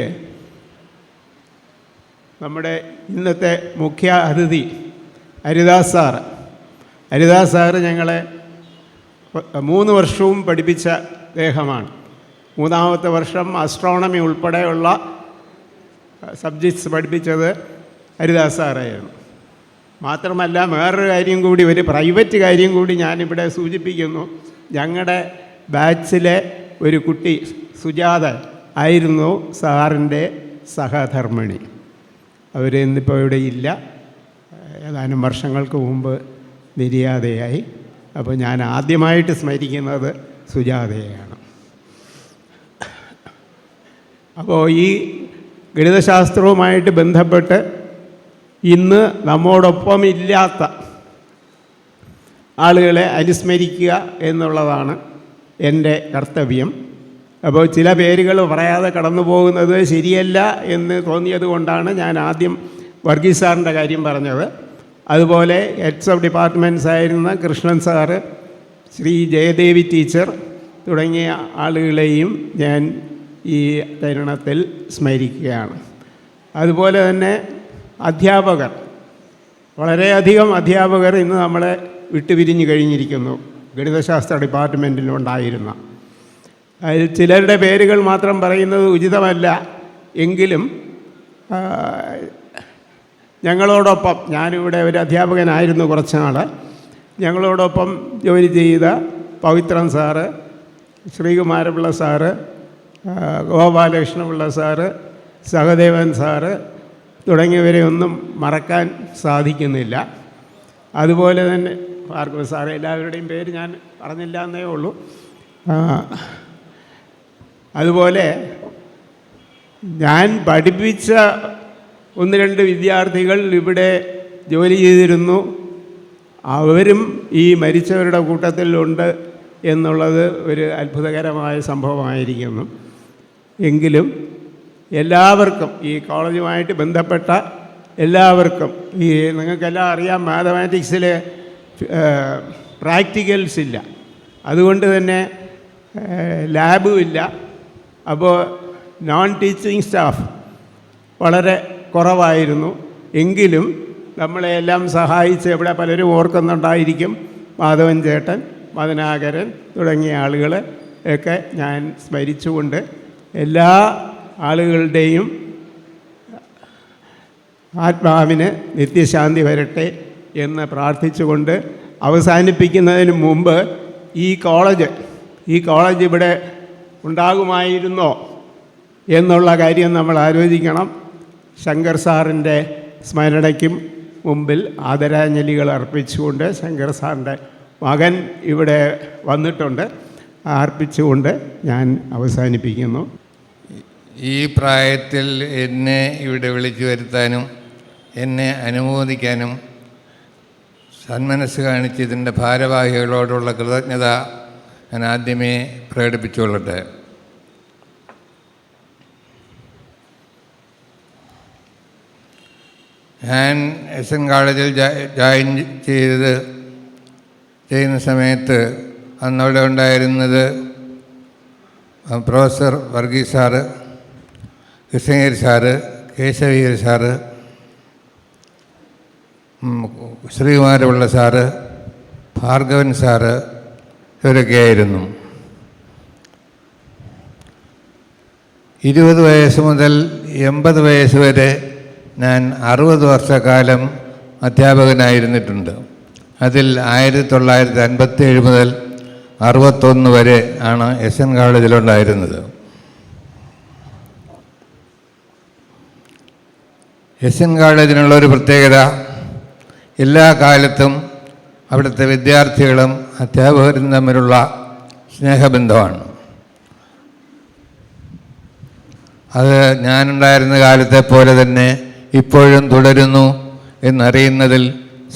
നമ്മുടെ ഇന്നത്തെ മുഖ്യ അതിഥി ഹരിദാസ് സാറ് ഞങ്ങളെ 3 വർഷവും പഠിപ്പിച്ച അദ്ദേഹമാണ്. 3ാമത്തെ വർഷം ആസ്ട്രോണമി ഉൾപ്പെടെയുള്ള സബ്ജക്ട്സ് പഠിപ്പിച്ചത് ഹരിദാസ് സാറായിരുന്നു. മാത്രമല്ല വേറൊരു കാര്യം കൂടി, ഒരു പ്രൈവറ്റ് കാര്യം കൂടി ഞാനിവിടെ സൂചിപ്പിക്കുന്നു. ഞങ്ങളുടെ ബാച്ചിലെ ഒരു കുട്ടി സുജാത ആയിരുന്നു സാറിൻ്റെ സഹധർമ്മിണി. അവർ ഇന്നിപ്പോൾ ഇവിടെ ഇല്ല, ഏതാനും വർഷങ്ങൾക്ക് മുമ്പ് നിര്യാതയായി. അപ്പോൾ ഞാൻ ആദ്യമായിട്ട് സ്മരിക്കുന്നത് സുജാതയെയാണ്. അപ്പോൾ ഈ ഗണിതശാസ്ത്രവുമായിട്ട് ബന്ധപ്പെട്ട് ഇന്ന് നമ്മോടൊപ്പം ഇല്ലാത്ത ആളുകളെ അനുസ്മരിക്കുക എന്നുള്ളതാണ് എൻ്റെ കർത്തവ്യം. അപ്പോൾ ചില പേരുകൾ പറയാതെ കടന്നു പോകുന്നത് ശരിയല്ല എന്ന് തോന്നിയത് കൊണ്ടാണ് ഞാൻ ആദ്യം വർഗീസ് സാറിൻ്റെ കാര്യം പറഞ്ഞത്. അതുപോലെ ഹെഡ്സ് ഓഫ് ഡിപ്പാർട്ട്മെൻറ്റ്സ് ആയിരുന്ന കൃഷ്ണൻ സാറ്, ശ്രീ ജയദേവി ടീച്ചർ തുടങ്ങിയ ആളുകളെയും ഞാൻ ഈ തരുണത്തിൽ സ്മരിക്കുകയാണ്. അതുപോലെ തന്നെ അധ്യാപകർ, വളരെയധികം അധ്യാപകർ ഇന്ന് നമ്മളെ വിട്ടുപിരിഞ്ഞു കഴിഞ്ഞിരിക്കുന്നു. ഗണിതശാസ്ത്ര ഡിപ്പാർട്ട്മെൻറ്റിലുണ്ടായിരുന്ന അതിൽ ചിലരുടെ പേരുകൾ മാത്രം പറയുന്നത് ഉചിതമല്ല. എങ്കിലും ഞങ്ങളോടൊപ്പം, ഞാനിവിടെ ഒരു അധ്യാപകനായിരുന്നു കുറച്ച് നാൾ, ഞങ്ങളോടൊപ്പം ജോലി ചെയ്ത Pavithran sir, Sreekumarapillai sir, Gopalakrishnapillai sir, Sahadevan sir തുടങ്ങിയവരെ ഒന്നും മറക്കാൻ സാധിക്കുന്നില്ല. അതുപോലെ തന്നെ ഭാർഗവ സാറ്, എല്ലാവരുടെയും പേര് ഞാൻ പറഞ്ഞില്ല എന്നേ ഉള്ളൂ. അതുപോലെ ഞാൻ പഠിപ്പിച്ച 1-2 വിദ്യാർത്ഥികൾ ഇവിടെ ജോലി ചെയ്തിരുന്നു. അവരും ഈ മരിച്ചവരുടെ കൂട്ടത്തിലുണ്ട് എന്നുള്ളത് ഒരു അത്ഭുതകരമായ സംഭവമായിരിക്കുന്നു. എങ്കിലും എല്ലാവർക്കും, ഈ കോളേജുമായിട്ട് ബന്ധപ്പെട്ട എല്ലാവർക്കും, ഈ നിങ്ങൾക്കെല്ലാം അറിയാം, മാത്തമാറ്റിക്സിൽ പ്രാക്ടിക്കൽസ് ഇല്ല, അതുകൊണ്ട് തന്നെ ലാബും ഇല്ല. അപ്പോൾ നോൺ ടീച്ചിങ് സ്റ്റാഫ് വളരെ കുറവായിരുന്നു. എങ്കിലും നമ്മളെല്ലാം സഹായിച്ച്, ഇവിടെ പലരും ഓർക്കുന്നുണ്ടായിരിക്കും, മാധവൻ ചേട്ടൻ, മദനാകരൻ തുടങ്ങിയ ആളുകളെ ഒക്കെ ഞാൻ സ്മരിച്ചുകൊണ്ട് എല്ലാ ആളുകളുടെയും ആത്മാവിന് നിത്യശാന്തി വരട്ടെ എന്ന് പ്രാർത്ഥിച്ചുകൊണ്ട് അവസാനിപ്പിക്കുന്നതിന് മുമ്പ് ഈ കോളേജ് ഇവിടെ ഉണ്ടാകുമായിരുന്നോ എന്നുള്ള കാര്യം നമ്മൾ ആലോചിക്കണം. ശങ്കർ സാറിൻ്റെ സ്മരണയ്ക്കും മുമ്പിൽ ആദരാഞ്ജലികൾ അർപ്പിച്ചുകൊണ്ട്, ശങ്കർ സാറിൻ്റെ മകൻ ഇവിടെ വന്നിട്ടുണ്ട്, അർപ്പിച്ചുകൊണ്ട് ഞാൻ അവസാനിപ്പിക്കുന്നു. ഈ പ്രായത്തിൽ എന്നെ ഇവിടെ വിളിച്ചു വരുത്താനും എന്നെ അനുമോദിക്കാനും സന്മനസ് കാണിച്ചതിൻ്റെ ഭാരവാഹികളോടുള്ള കൃതജ്ഞത ഞാൻ ആദ്യമേ പ്രകടിപ്പിച്ചുകൊള്ളട്ടെ. ഞാൻ എസ് എൻ കോളേജിൽ ജോയിൻ ചെയ്യുന്ന സമയത്ത് അന്നവിടെ ഉണ്ടായിരുന്നത് professor Varghese sir, Krishnagiri sir, Keshavagiri sir, Sreekumarapillai sir, Bhargavan sir, ഇവരൊക്കെയായിരുന്നു. 20 വയസ്സ് മുതൽ 80 വയസ്സ് വരെ ഞാൻ 60 വർഷക്കാലം അധ്യാപകനായിരുന്നിട്ടുണ്ട്. അതിൽ 1957 മുതൽ 61 വരെ ആണ് എസ് എൻ കോളേജിലുണ്ടായിരുന്നത്. എസ് എൻ കോളേജിനുള്ളൊരു പ്രത്യേകത, എല്ലാ കാലത്തും അവിടുത്തെ വിദ്യാർത്ഥികളും അധ്യാപകരും തമ്മിലുള്ള സ്നേഹബന്ധമാണ്. അത് ഞാനുണ്ടായിരുന്ന കാലത്തെ പോലെ തന്നെ ഇപ്പോഴും തുടരുന്നു എന്നറിയുന്നതിൽ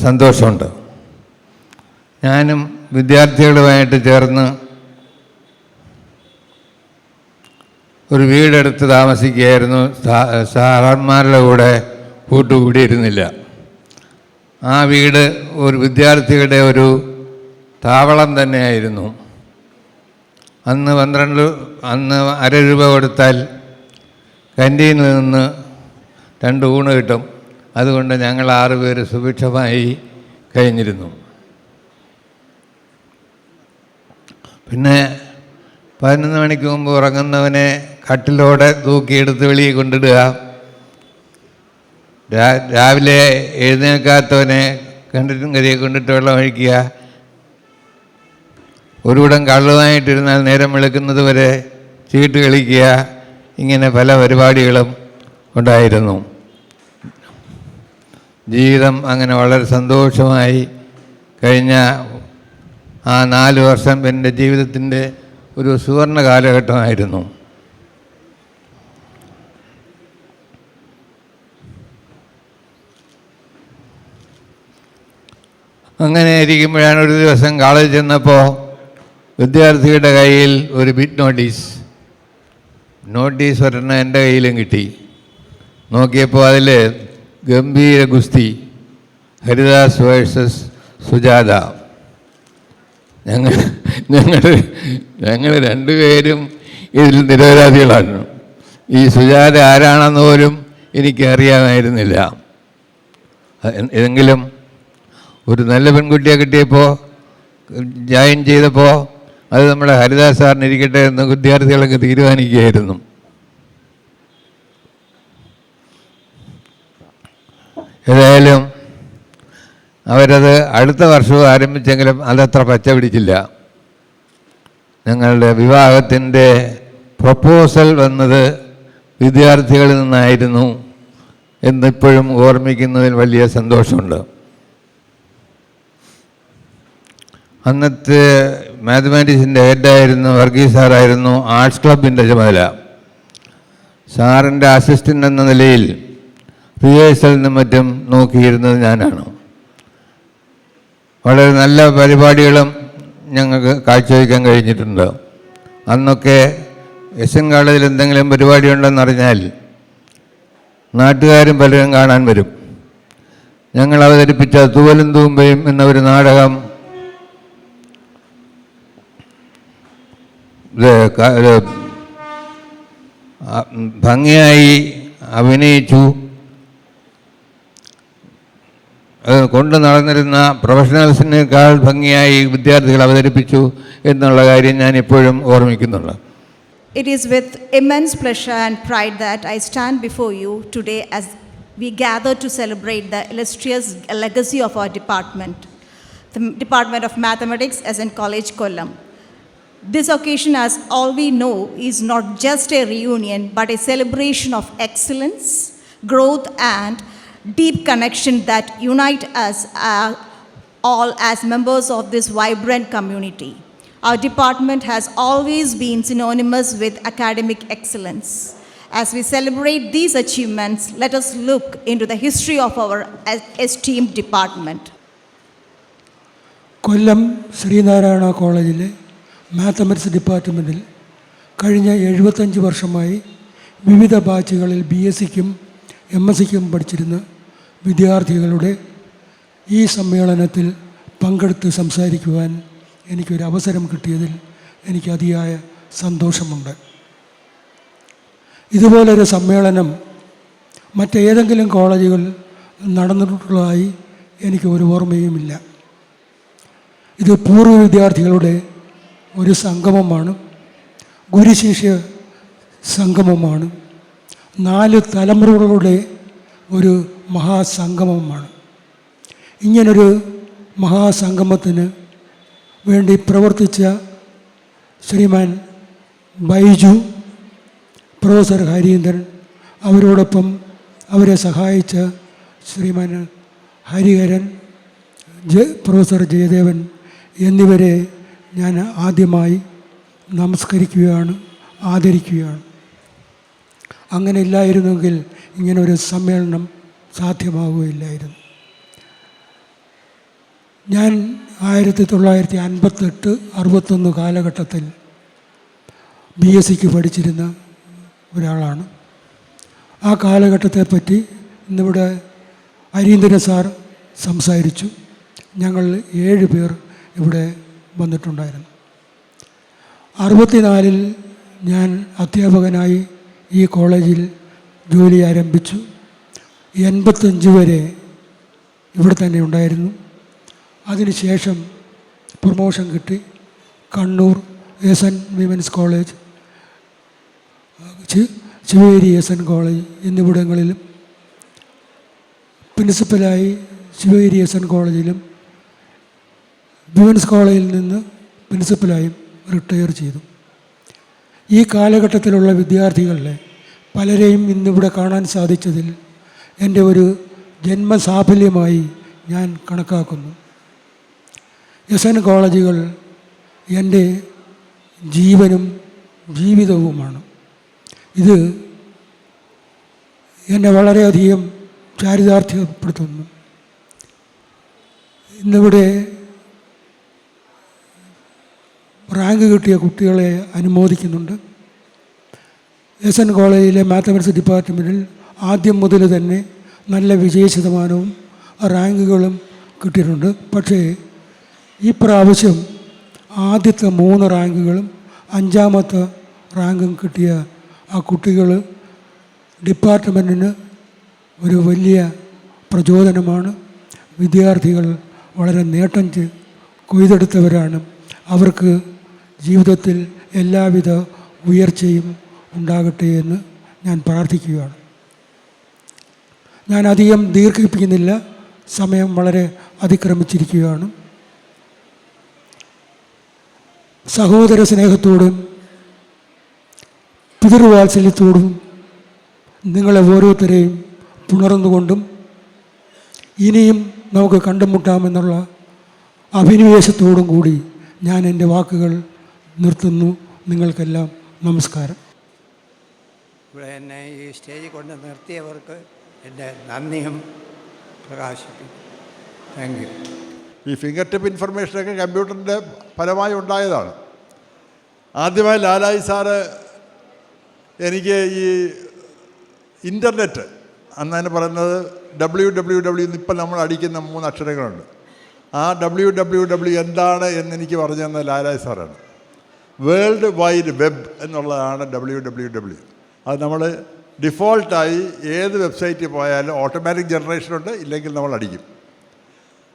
സന്തോഷമുണ്ട്. ഞാനും വിദ്യാർത്ഥികളുമായിട്ട് ചേർന്ന് ഒരു വീടെടുത്ത് താമസിക്കുകയായിരുന്നു. സാറന്മാരുടെ കൂടെ കൂട്ടുകൂടിയിരുന്നില്ല. ആ വീട് ഒരു വിദ്യാർത്ഥിയുടെ ഒരു താവളം തന്നെയായിരുന്നു. അന്ന് 1/2 രൂപ കൊടുത്താൽ കൻറ്റീനിൽ നിന്ന് 2 ഊണ് കിട്ടും. അതുകൊണ്ട് ഞങ്ങൾ 6 പേര് സുഭിക്ഷമായി കഴിഞ്ഞിരുന്നു. പിന്നെ 11 മണിക്ക് മുമ്പ് ഉറങ്ങുന്നവനെ കട്ടിലോടെ തൂക്കിയെടുത്ത് വെളിയിൽ കൊണ്ടിടുക, രാവിലെ എഴുന്നേൽക്കാത്തവനെ കണ്ടിട്ടും കരിയെ കൊണ്ടിട്ട് വെള്ളം ഒഴിക്കുക, ഒരുവിടം കള്ളുമായിട്ടിരുന്നാൽ നേരം വെളുക്കുന്നത് വരെ ചീട്ട് കളിക്കുക, ഇങ്ങനെ പല പരിപാടികളും ഉണ്ടായിരുന്നു. ജീവിതം അങ്ങനെ വളരെ സന്തോഷമായി കഴിഞ്ഞ ആ 4 വർഷം എൻ്റെ ജീവിതത്തിൻ്റെ ഒരു സുവർണ്ണ കാലഘട്ടമായിരുന്നു. അങ്ങനെ ഇരിക്കുമ്പോഴാണ് ഒരു ദിവസം കോളേജിൽ ചെന്നപ്പോൾ വിദ്യാർത്ഥിയുടെ കയ്യിൽ ഒരു ബിറ്റ് നോട്ടീസ് ഒരെണ്ണം എൻ്റെ കയ്യിലും കിട്ടി. നോക്കിയപ്പോൾ അതിൽ ഗംഭീര ഗുസ്തി, ഹരിദാസ് വേഴ്സസ് സുജാത. ഞങ്ങൾ രണ്ടുപേരും ഇതിൽ നിരപരാധികളാണ്. ഈ സുജാത ആരാണെന്ന് പോലും എനിക്കറിയാമായിരുന്നില്ല. എങ്കിലും ഒരു നല്ല പെൺകുട്ടിയെ കിട്ടിയപ്പോൾ ജോയിൻ ചെയ്തപ്പോൾ അത് നമ്മുടെ ഹരിദാസ് സാറിന് ഇരിക്കട്ടെ എന്ന് വിദ്യാർത്ഥികളൊക്കെ തീരുമാനിക്കുകയായിരുന്നു. ഏതായാലും അവരത് അടുത്ത വർഷവും ആരംഭിച്ചെങ്കിലും അതത്ര പച്ച പിടിച്ചില്ല. ഞങ്ങളുടെ വിവാഹത്തിൻ്റെ പ്രപ്പോസൽ വന്നത് വിദ്യാർത്ഥികളിൽ നിന്നായിരുന്നു എന്നിപ്പോഴും ഓർമ്മിക്കുന്നതിൽ വലിയ സന്തോഷമുണ്ട്. അന്നത്തെ മാത്തമാറ്റിക്സിൻ്റെ ഹെഡായിരുന്നു വർഗീസ് സാറായിരുന്നു ആർട്സ് ക്ലബിൻ്റെ ചുമതല. സാറിൻ്റെ അസിസ്റ്റൻ്റ് എന്ന നിലയിൽ റിഹേഴ്സലിനും മറ്റും നോക്കിയിരുന്നത് ഞാനാണ്. വളരെ നല്ല പരിപാടികളും ഞങ്ങൾക്ക് കാഴ്ചവെക്കാൻ കഴിഞ്ഞിട്ടുണ്ട്. അന്നൊക്കെ എസ്.എൻ. കോളേജിൽ എന്തെങ്കിലും പരിപാടി ഉണ്ടെന്നറിഞ്ഞാൽ നാട്ടുകാരും പലരും കാണാൻ വരും. ഞങ്ങൾ അവതരിപ്പിച്ച തൂവലും തൂമ്പയും എന്ന ഒരു നാടകം ഭംഗിയായി അഭിനയിച്ചു. കൊണ്ടു നടന്നിരുന്ന പ്രൊഫഷണൽസിനേക്കാൾ ഭംഗിയായി വിദ്യാർത്ഥികൾ അവതരിപ്പിച്ചു എന്നുള്ള കാര്യം ഞാൻ ഇപ്പോഴും ഓർമ്മിക്കുന്നുണ്ട്. It is with immense pleasure and pride that I stand before you today as we gather to celebrate the illustrious legacy of our department, the Department of Mathematics, SN College, Kollam. This occasion, as all we know, is not just a reunion but a celebration of excellence, growth and deep connection that unite us all as members of this vibrant community. Our department has always been synonymous with academic excellence. As we celebrate these achievements, let us look into the history of our esteemed department. കൊല്ലം ശ്രീനാരായണ കോളേജിലെ mathematics ഡിപ്പാർട്ട്മെൻറ്റിൽ കഴിഞ്ഞ 75 വർഷമായി വിവിധ ബാച്ചുകളിൽ BSc-ക്കും MSc-ക്കും പഠിച്ചിരുന്ന വിദ്യാർത്ഥികളുടെ ഈ സമ്മേളനത്തിൽ പങ്കെടുത്ത് സംസാരിക്കുവാൻ എനിക്കൊരു അവസരം കിട്ടിയതിൽ എനിക്ക് അതിയായ സന്തോഷമുണ്ട്. ഇതുപോലൊരു സമ്മേളനം മറ്റേതെങ്കിലും കോളേജുകൾ നടന്നിട്ടുള്ളതായി എനിക്ക് ഒരു ഓർമ്മയുമില്ല. ഇത് പൂർവ്വ വിദ്യാർത്ഥികളുടെ ഒരു സംഗമമാണ്, ഗുരുശിഷ്യ സംഗമമാണ്, 4 തലമുറകളുടെ ഒരു മഹാസംഗമമാണ്. ഇങ്ങനൊരു മഹാസംഗമത്തിന് വേണ്ടി പ്രവർത്തിച്ച ശ്രീമാൻ ബൈജു, പ്രൊഫസർ ഹരീന്ദ്രൻ, അവരോടൊപ്പം അവരെ സഹായിച്ച ശ്രീമാൻ ഹരിഹരൻ, പ്രൊഫസർ ജയദേവൻ എന്നിവരെ ഞാൻ ആദ്യമായി നമസ്കരിക്കുകയാണ്, ആദരിക്കുകയാണ്. അങ്ങനെ ഇല്ലായിരുന്നെങ്കിൽ ഇങ്ങനൊരു സമ്മേളനം സാധ്യമാവുകയില്ലായിരുന്നു. ഞാൻ 1958-61 കാലഘട്ടത്തിൽ BSc-ക്ക് പഠിച്ചിരുന്ന ഒരാളാണ്. ആ കാലഘട്ടത്തെപ്പറ്റി ഇന്നിവിടെ ഹരീന്ദ്രൻ സാർ സംസാരിച്ചു. ഞങ്ങൾ 7 പേർ ഇവിടെ വന്നിട്ടുണ്ടായിരുന്നു. 64-ൽ ഞാൻ അധ്യാപകനായി ഈ കോളേജിൽ ജോലി ആരംഭിച്ചു. 85 വരെ ഇവിടെ തന്നെ ഉണ്ടായിരുന്നു. അതിനുശേഷം പ്രൊമോഷൻ കിട്ടി. Kannur SN women's college, Sivagiri SN college എന്നിവിടങ്ങളിലും പ്രിൻസിപ്പലായി ശിവഗിരി SN കോളേജിലും വിമൻസ് കോളേജിൽ നിന്ന് പ്രിൻസിപ്പലായും റിട്ടയർ ചെയ്തു. ഈ കാലഘട്ടത്തിലുള്ള വിദ്യാർത്ഥികളിലെ പലരെയും ഇന്നിവിടെ കാണാൻ സാധിച്ചതിൽ എൻ്റെ ഒരു ജന്മസാഫല്യമായി ഞാൻ കണക്കാക്കുന്നു. SN കോളേജുകൾ എൻ്റെ ജീവനും ജീവിതവുമാണ്. ഇത് എന്നെ വളരെയധികം ചാരിതാർത്ഥ്യപ്പെടുത്തുന്നു. ഇന്നിവിടെ റാങ്ക് കിട്ടിയ കുട്ടികളെ അനുമോദിക്കുന്നുണ്ട്. എസ് എൻ കോളേജിലെ മാത്തമാറ്റിക്സ് ഡിപ്പാർട്ട്മെൻറ്റിൽ ആദ്യം മുതൽ തന്നെ നല്ല വിജയ ശതമാനവും റാങ്കുകളും കിട്ടിയിട്ടുണ്ട്. പക്ഷേ ഈ പ്രാവശ്യം ആദ്യത്തെ 3 റാങ്കുകളും 5-മത്തെ റാങ്കും കിട്ടിയ ആ കുട്ടികൾ ഡിപ്പാർട്ട്മെൻറ്റിന് ഒരു വലിയ പ്രചോദനമാണ്. വിദ്യാർത്ഥികൾ വളരെ നേട്ടം കൊയ്തെടുത്തവരാണ്. അവർക്ക് ജീവിതത്തിൽ എല്ലാവിധ ഉയർച്ചയും ഉണ്ടാകട്ടെ എന്ന് ഞാൻ പ്രാർത്ഥിക്കുകയാണ്. ഞാൻ അധികം ദീർഘിപ്പിക്കുന്നില്ല, സമയം വളരെ അതിക്രമിച്ചിരിക്കുകയാണ്. സഹോദര സ്നേഹത്തോടും പിതൃവാത്സല്യത്തോടും നിങ്ങളെ ഓരോരുത്തരെയും പുണർന്നുകൊണ്ടും ഇനിയും നമുക്ക് കണ്ടുമുട്ടാമെന്നുള്ള അഭിനിവേശത്തോടും കൂടി ഞാൻ എൻ്റെ വാക്കുകൾ നിർത്തുന്നു. നിങ്ങൾക്കെല്ലാം നമസ്കാരം. ഇവിടെ എന്നെ ഈ സ്റ്റേജിൽ കൊണ്ട് നിർത്തിയവർക്ക് എൻ്റെ നന്ദിയും പ്രകാശിപ്പിക്കും. Thank you. ഈ ഫിംഗർ ടിപ്പ് ഇൻഫർമേഷനൊക്കെ കമ്പ്യൂട്ടറിൻ്റെ ഫലമായി ഉണ്ടായതാണ്. ആദ്യമായി ലാലായി സാറ് എനിക്ക് ഈ ഇൻ്റർനെറ്റ് അന്നതിന് പറയുന്നത് WWW ഇപ്പം നമ്മൾ അടിക്കുന്ന 3 അക്ഷരങ്ങളുണ്ട്. ആ WWW എന്താണ് എന്നെനിക്ക് പറഞ്ഞു തന്ന ലാലായി സാറാണ്. വേൾഡ് വൈഡ് വെബ് എന്നുള്ളതാണ് WWW. അത് നമ്മൾ ഡിഫോൾട്ടായി ഏത് വെബ്സൈറ്റിൽ പോയാലും ഓട്ടോമാറ്റിക് ജനറേഷനുണ്ട്, ഇല്ലെങ്കിൽ നമ്മൾ അടിക്കും.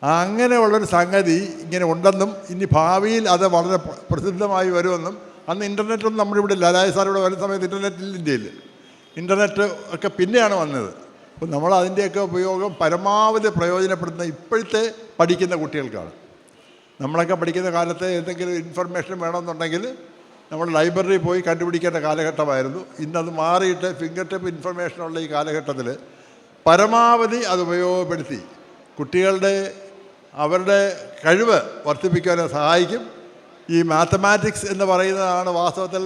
അങ്ങനെയുള്ളൊരു സംഗതി ഇങ്ങനെ ഉണ്ടെന്നും ഇനി ഭാവിയിൽ അത് വളരെ പ്രസിദ്ധമായി വരുമെന്നും, അന്ന് ഇൻ്റർനെറ്റൊന്നും നമ്മളിവിടെ ലാലായി സാറിവിടെ വരുന്ന സമയത്ത് ഇൻ്റർനെറ്റിൽ ഇന്ത്യയിൽ ഇൻ്റർനെറ്റ് ഒക്കെ പിന്നെയാണ് വന്നത്. അപ്പോൾ നമ്മൾ അതിൻ്റെയൊക്കെ ഉപയോഗം പരമാവധി പ്രയോജനപ്പെടുത്തുന്ന ഇപ്പോഴത്തെ പഠിക്കുന്ന കുട്ടികൾക്കാണ്. നമ്മളൊക്കെ പഠിക്കുന്ന കാലത്ത് എന്തെങ്കിലും ഇൻഫർമേഷൻ വേണമെന്നുണ്ടെങ്കിൽ നമ്മൾ ലൈബ്രറിയിൽ പോയി കണ്ടുപിടിക്കേണ്ട കാലഘട്ടമായിരുന്നു. ഇന്നത് മാറിയിട്ട് ഫിംഗർ ടിപ്പ് ഇൻഫർമേഷനുള്ള ഈ കാലഘട്ടത്തിൽ പരമാവധി അത് ഉപയോഗപ്പെടുത്തി കുട്ടികളുടെ അവരുടെ കഴിവ് വർദ്ധിപ്പിക്കാൻ സഹായിക്കും. ഈ മാത്തമാറ്റിക്സ് എന്ന് പറയുന്നതാണ് വാസ്തവത്തിൽ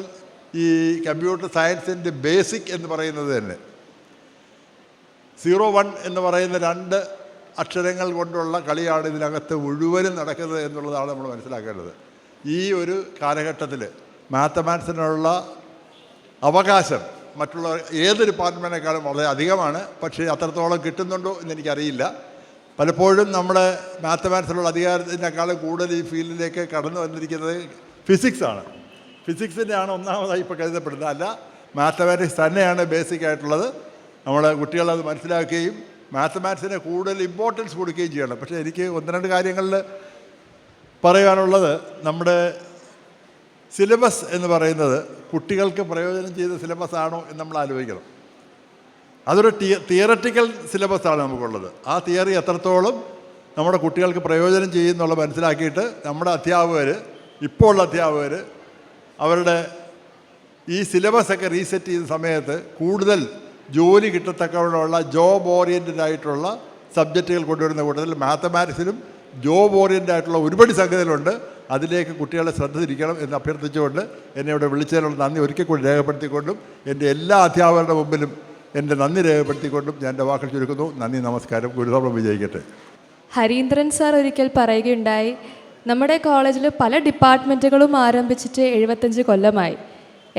ഈ കമ്പ്യൂട്ടർ സയൻസിൻ്റെ ബേസിക് എന്ന് പറയുന്നത് തന്നെ. 0-1 എന്ന് പറയുന്ന 2 അക്ഷരങ്ങൾ കൊണ്ടുള്ള കളിയാണ് ഇതിനകത്ത് മുഴുവനും നടക്കുന്നത് എന്നുള്ളതാണ് നമ്മൾ മനസ്സിലാക്കേണ്ടത്. ഈ ഒരു കാലഘട്ടത്തിൽ മാത്തമാറ്റിക്സിനുള്ള അവകാശം മറ്റുള്ള ഏത് ഡിപ്പാർട്ട്മെൻറ്റിനേക്കാളും വളരെ അധികമാണ്. പക്ഷേ അത്രത്തോളം കിട്ടുന്നുണ്ടോ എന്നെനിക്കറിയില്ല. പലപ്പോഴും നമ്മുടെ മാത്തമാറ്റിക്സിലുള്ള അധികാരത്തിനേക്കാളും കൂടുതൽ ഈ ഫീൽഡിലേക്ക് കടന്നു വന്നിരിക്കുന്നത് ഫിസിക്സാണ്. ഫിസിക്സിൻ്റെയാണ് ഒന്നാമതായി ഇപ്പോൾ കരുതപ്പെടുന്നത്. അല്ല, മാത്തമാറ്റിക്സ് തന്നെയാണ് ബേസിക് ആയിട്ടുള്ളത്. നമ്മൾ കുട്ടികളത് മനസ്സിലാക്കുകയും മാത്തമാറ്റിക്സിന് കൂടുതൽ ഇമ്പോർട്ടൻസ് കൊടുക്കുകയും ചെയ്യണം. പക്ഷേ എനിക്ക് 1-2 കാര്യങ്ങളിൽ പറയാനുള്ളത്, നമ്മുടെ സിലബസ് എന്ന് പറയുന്നത് കുട്ടികൾക്ക് പ്രയോജനം ചെയ്ത സിലബസ് ആണോ എന്ന് നമ്മൾ ആലോചിക്കണം. അതൊരു തിയററ്റിക്കൽ സിലബസാണ് നമുക്കുള്ളത്. ആ തിയറി എത്രത്തോളം നമ്മുടെ കുട്ടികൾക്ക് പ്രയോജനം ചെയ്യുന്നുള്ള മനസ്സിലാക്കിയിട്ട് നമ്മുടെ അധ്യാപകർ, ഇപ്പോൾ ഉള്ള അധ്യാപകർ അവരുടെ ഈ സിലബസൊക്കെ റീസെറ്റ് ചെയ്യുന്ന സമയത്ത് കൂടുതൽ ജോലി കിട്ടത്തക്കവണ്ണമുള്ള ജോബ് ഓറിയൻറ്റഡ് ആയിട്ടുള്ള സബ്ജക്റ്റുകൾ കൊണ്ടുവരുന്ന കൂട്ടത്തിൽ മാത്തമാറ്റിക്സിലും ജോബ് ഓറിയൻറ്റഡ് ആയിട്ടുള്ള ഒരുപാട് സംഗതികളുണ്ട്. അതിലേക്ക് കുട്ടികളെ ശ്രദ്ധ തിരിക്കണം എന്ന് അഭ്യർത്ഥിച്ചുകൊണ്ട് എന്നെ ഇവിടെ വിളിച്ചതിനുള്ള നന്ദി ഒരിക്കൽ കൂടി രേഖപ്പെടുത്തിക്കൊണ്ടും എൻ്റെ എല്ലാ അധ്യാപകരുടെ മുമ്പിലും എൻ്റെ നന്ദി രേഖപ്പെടുത്തിക്കൊണ്ടും ഞാൻ എൻ്റെ വാക്കുകൾ ചുരുക്കുന്നു. നന്ദി, നമസ്കാരം. ഗുരുതരം വിജയിക്കട്ടെ. ഹരീന്ദ്രൻ സാർ ഒരിക്കൽ പറയുകയുണ്ടായി, നമ്മുടെ കോളേജിൽ പല ഡിപ്പാർട്ട്മെൻറ്റുകളും ആരംഭിച്ചിട്ട് 75 കൊല്ലമായി.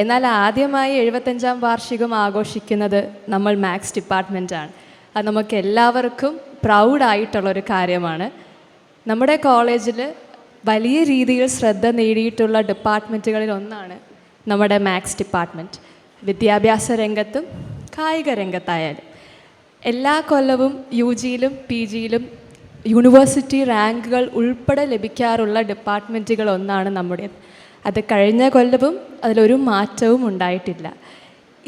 എന്നാൽ ആദ്യമായി 75-ാം വാർഷികം ആഘോഷിക്കുന്നത് നമ്മൾ മാത്സ് ഡിപ്പാർട്ട്മെൻറ്റാണ്. അത് നമുക്ക് എല്ലാവർക്കും പ്രൗഡായിട്ടുള്ളൊരു കാര്യമാണ്. നമ്മുടെ കോളേജിൽ വലിയ രീതിയിൽ ശ്രദ്ധ നേടിയിട്ടുള്ള ഡിപ്പാർട്ട്മെൻറ്റുകളിൽ ഒന്നാണ് നമ്മുടെ മാത്സ് ഡിപ്പാർട്ട്മെൻറ്റ്. വിദ്യാഭ്യാസ രംഗത്തും കായിക രംഗത്തായാലും എല്ലാ കൊല്ലവും UGയിലും PGയിലും യൂണിവേഴ്സിറ്റി റാങ്കുകൾ ഉൾപ്പെടെ ലഭിക്കാറുള്ള ഡിപ്പാർട്ട്മെൻറ്റുകൾ ഒന്നാണ് നമ്മുടേത്. അത് കഴിഞ്ഞ കൊല്ലവും അതിലൊരു മാറ്റവും ഉണ്ടായിട്ടില്ല.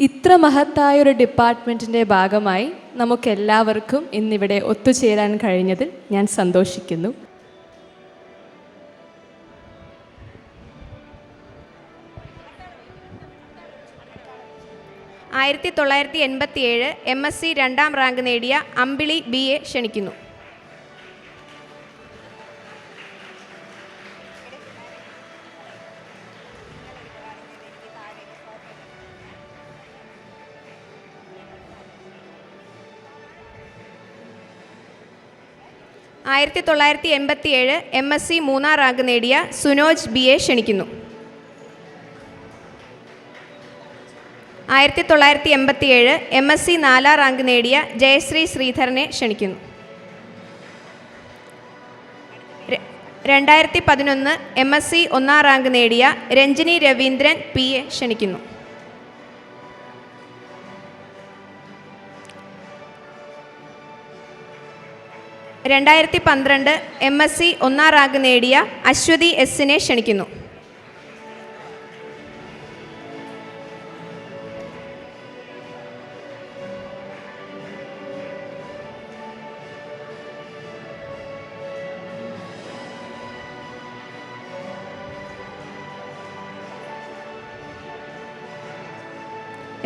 ഇത്ര മഹത്തായൊരു ഡിപ്പാർട്ട്മെൻറ്റിൻ്റെ ഭാഗമായി നമുക്കെല്ലാവർക്കും ഇന്നിവിടെ ഒത്തുചേരാൻ കഴിഞ്ഞതിൽ ഞാൻ സന്തോഷിക്കുന്നു. ആയിരത്തി 1987 MSc 2ാം റാങ്ക് നേടിയ അമ്പിളി BA ക്ഷണിക്കുന്നു. 1987 MSc 3-ാം റാങ്ക് നേടിയ സുനോജ് BA ക്ഷണിക്കുന്നു. 1987 MSc 4-ാം റാങ്ക് നേടിയ ജയശ്രീ ശ്രീധരനെ ക്ഷണിക്കുന്നു. 2011 MSc 1-ാം റാങ്ക് നേടിയ രഞ്ജിനി രവീന്ദ്രൻ PA ക്ഷണിക്കുന്നു. 2012 MSc 1-ാം റാങ്ക് നേടിയ അശ്വതി S-നെ ക്ഷണിക്കുന്നു.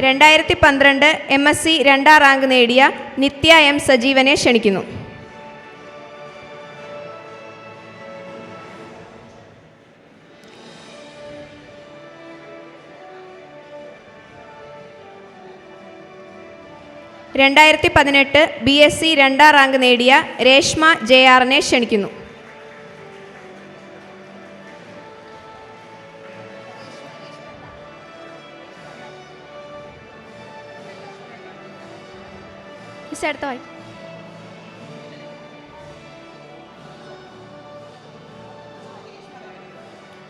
2012 MSc 2-ാം റാങ്ക് നേടിയ നിത്യ M സജീവനെ ക്ഷണിക്കുന്നു. 2018 BSc 2-ാം റാങ്ക് നേടിയ രേഷ്മ JR-നെ ക്ഷണിക്കുന്നു.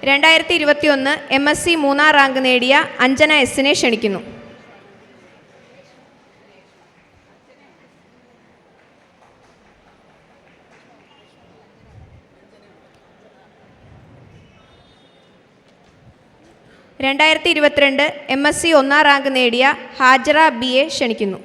2021 MSc 3-ാം റാങ്ക് നേടിയ അഞ്ജന S-നെ ക്ഷണിക്കുന്നു. 2022 MSc 1-ാം റാങ്ക് നേടിയ ഹാജറ BA ക്ഷണിക്കുന്നു.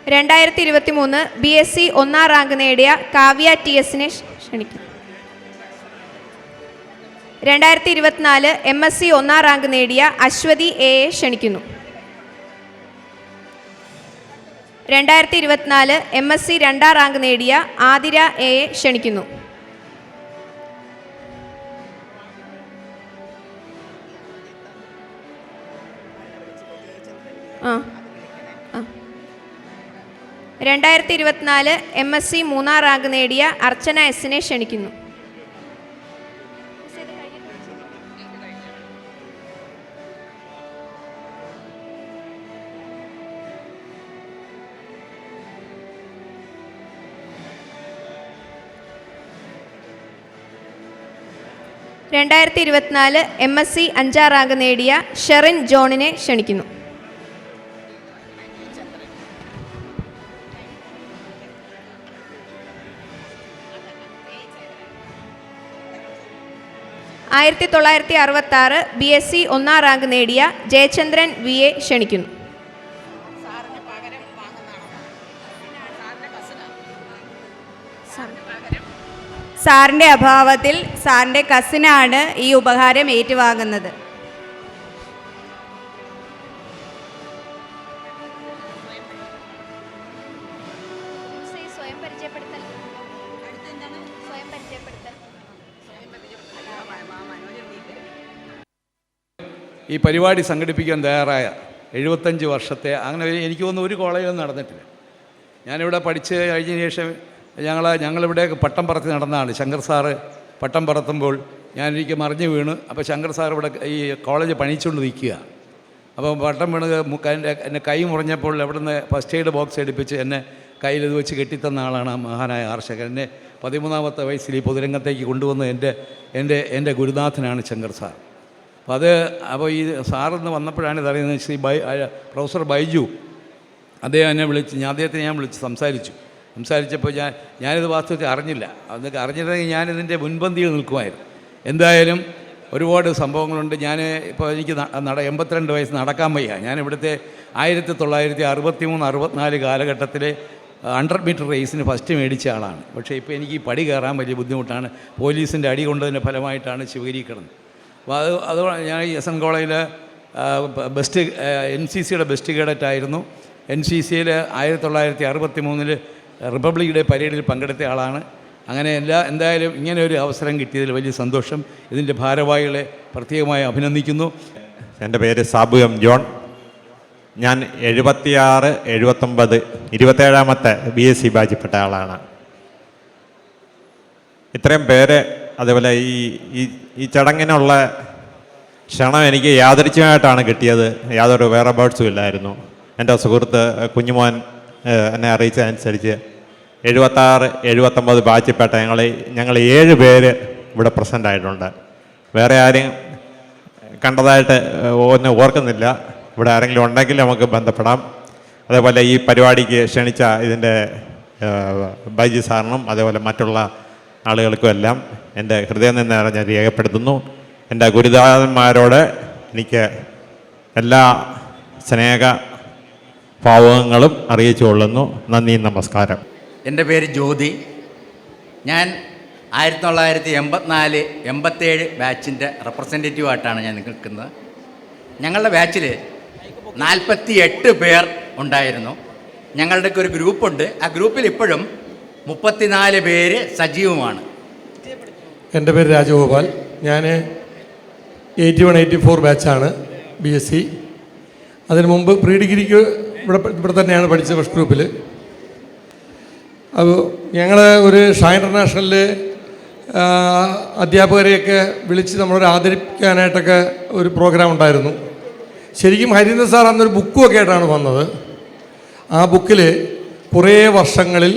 2023 BSc 1-ാം റാങ്ക് നേടിയ കാവ്യ TS-നെ ക്ഷണിക്കുന്നു. 2024 MSc 1-ാം റാങ്ക് നേടിയ അശ്വതി A-യെ ക്ഷണിക്കുന്നു. 2024 MSc 2-ാം റാങ്ക് നേടിയ ആതിര A-യെ ക്ഷണിക്കുന്നു. 2024 MSc 3-ാം റാങ്ക് നേടിയ അർച്ചന S-നെ ക്ഷണിക്കുന്നു. 2024 MSc 5-ാം റാങ്ക് നേടിയ ഷെറിൻ ജോണിനെ ക്ഷണിക്കുന്നു. 1966 BSc 1-ാം റാങ്ക് നേടിയ ജയചന്ദ്രൻ VA ക്ഷണിക്കുന്നു. സാറിൻ്റെ അഭാവത്തിൽ സാറിൻ്റെ കസിനാണ് ഈ ഉപഹാരം ഏറ്റുവാങ്ങുന്നത്. ഈ പരിപാടി സംഘടിപ്പിക്കാൻ തയ്യാറായ 75 വർഷത്തെ അങ്ങനെ എനിക്ക് തോന്നുന്നു ഒരു കോളേജിലും നടന്നിട്ടില്ല. ഞാനിവിടെ പഠിച്ച് കഴിഞ്ഞതിന് ശേഷം ഞങ്ങളിവിടെ പട്ടം പറത്തി നടന്നതാണ്. ശങ്കർ സാറ് പട്ടം പറത്തുമ്പോൾ ഞാനെനിക്ക് മറിഞ്ഞു വീണ്. അപ്പോൾ ശങ്കർ സാർ ഇവിടെ ഈ കോളേജ് പണിച്ചുകൊണ്ട് നിൽക്കുക. അപ്പോൾ പട്ടം വീണ് എന്നെ കൈ മുറിഞ്ഞപ്പോൾ അവിടുന്ന് ഫസ്റ്റ് എയ്ഡ് ബോക്സ് എടുപ്പിച്ച് എന്നെ കയ്യിൽ ഇത് വെച്ച് കെട്ടിത്തന്ന ആളാണ് ആ മഹാനായ ആർഷകൻ. എന്നെ 13-ാമത്തെ വയസ്സിൽ ഈ പൊതുരംഗത്തേക്ക് കൊണ്ടുവന്ന എൻ്റെ ഗുരുനാഥനാണ് ശങ്കർ സാർ. അപ്പോൾ ഈ സാറെന്ന് വന്നപ്പോഴാണ് ഇതറിയുന്നത്. പ്രൊഫസർ ബൈജു അദ്ദേഹം എന്നെ വിളിച്ച് അദ്ദേഹത്തെ ഞാൻ വിളിച്ച് സംസാരിച്ചപ്പോൾ ഞാനിത് വാസ്തവത്തിൽ അറിഞ്ഞില്ല. അതൊക്കെ അറിഞ്ഞിരുന്നെങ്കിൽ ഞാനിതിൻ്റെ മുൻപന്തിയിൽ നിൽക്കുമായിരുന്നു. എന്തായാലും ഒരുപാട് സംഭവങ്ങളുണ്ട്. ഞാൻ ഇപ്പോൾ എനിക്ക് 82 വയസ്സ് നടക്കാൻ വയ്യ. ഞാൻ ഇവിടുത്തെ 1963-64 കാലഘട്ടത്തിലെ 100 മീറ്റർ റേസിന് ഫസ്റ്റ് മേടിച്ച ആളാണ്. പക്ഷേ ഇപ്പോൾ എനിക്ക് ഈ പടി കയറാൻ വലിയ ബുദ്ധിമുട്ടാണ്. പോലീസിൻ്റെ അടി കൊണ്ടതിൻ്റെ ഫലമായിട്ടാണ് ശിവഗിരിക്കിടന്നത്. അപ്പോൾ അത് ഞാൻ SN കോളേജിൽ NCCയുടെ ബെസ്റ്റ് കേഡറ്റായിരുന്നു. NCCയിൽ 1963 റിപ്പബ്ലിക് ഡേ പരേഡിൽ പങ്കെടുത്ത ആളാണ്. അങ്ങനെ എന്തായാലും ഇങ്ങനെ ഒരു അവസരം കിട്ടിയതിൽ വലിയ സന്തോഷം. ഇതിൻ്റെ ഭാരവാഹികളെ പ്രത്യേകമായി അഭിനന്ദിക്കുന്നു. എൻ്റെ പേര് സാബു എം ജോൺ. ഞാൻ 76, 79, 27ാമത്തെ BSc ബാച്ചിൽപ്പെട്ട ആളാണ്. ഇത്രയും പേര് അതേപോലെ ഈ ചടങ്ങിനുള്ള ക്ഷണം എനിക്ക് യാദൃച്ഛികമായിട്ടാണ് കിട്ടിയത്. യാതൊരു വേറെ ബേർഡ്സും ഇല്ലായിരുന്നു. എൻ്റെ സുഹൃത്ത് കുഞ്ഞുമോൻ എന്നെ അറിയിച്ചതനുസരിച്ച് 76, 79 ബാച്ചിൽപ്പെട്ട ഞങ്ങൾ 7 പേര് ഇവിടെ പ്രസൻ്റ് ആയിട്ടുണ്ട്. വേറെ ആരെയും കണ്ടതായിട്ട് ഒന്നും ഓർക്കുന്നില്ല. ഇവിടെ ആരെങ്കിലും ഉണ്ടെങ്കിൽ നമുക്ക് ബന്ധപ്പെടാം. അതേപോലെ ഈ പരിപാടിക്ക് ക്ഷണിച്ച ഇതിൻ്റെ ബൈജി സാറിനും അതേപോലെ മറ്റുള്ള ആളുകൾക്കും എല്ലാം എൻ്റെ ഹൃദയം നിന്നാണ് ഞാൻ രേഖപ്പെടുത്തുന്നു. എൻ്റെ ഗുരുനാഥന്മാരോട് എനിക്ക് എല്ലാ സ്നേഹ ഭാവങ്ങളും അറിയിച്ചു കൊള്ളുന്നു. നന്ദി, നമസ്കാരം. എൻ്റെ പേര് ജ്യോതി. ഞാൻ 1984, 87 ബാച്ചിൻ്റെ റെപ്രസെൻറ്റേറ്റീവായിട്ടാണ് ഞാൻ നിൽക്കുന്നത്. ഞങ്ങളുടെ ബാച്ചിൽ 48 പേർ ഉണ്ടായിരുന്നു. ഞങ്ങളുടെയൊക്കെ ഒരു ഗ്രൂപ്പുണ്ട്. ആ ഗ്രൂപ്പിൽ ഇപ്പോഴും 34 പേര് സജീവമാണ്. എൻ്റെ പേര് രാജഗോപാൽ. ഞാൻ 81, 84 ബാച്ചാണ് BSc. അതിന് മുമ്പ് പ്രീ ഡിഗ്രിക്ക് ഇവിടെ തന്നെയാണ് പഠിച്ചത്, ഫസ്റ്റ് ഗ്രൂപ്പിൽ. അപ്പോൾ ഞങ്ങൾ ഒരു ഷാ ഇൻ്റർനാഷണലിൽ അധ്യാപകരെയൊക്കെ വിളിച്ച് നമ്മളൊരു ആദരിക്കാനായിട്ടൊക്കെ ഒരു പ്രോഗ്രാം ഉണ്ടായിരുന്നു. ശരിക്കും ഹരീന്ദ്രൻ സാർ അന്നൊരു ബുക്കുമൊക്കെ ആയിട്ടാണ് വന്നത്. ആ ബുക്കിൽ കുറേ വർഷങ്ങളിൽ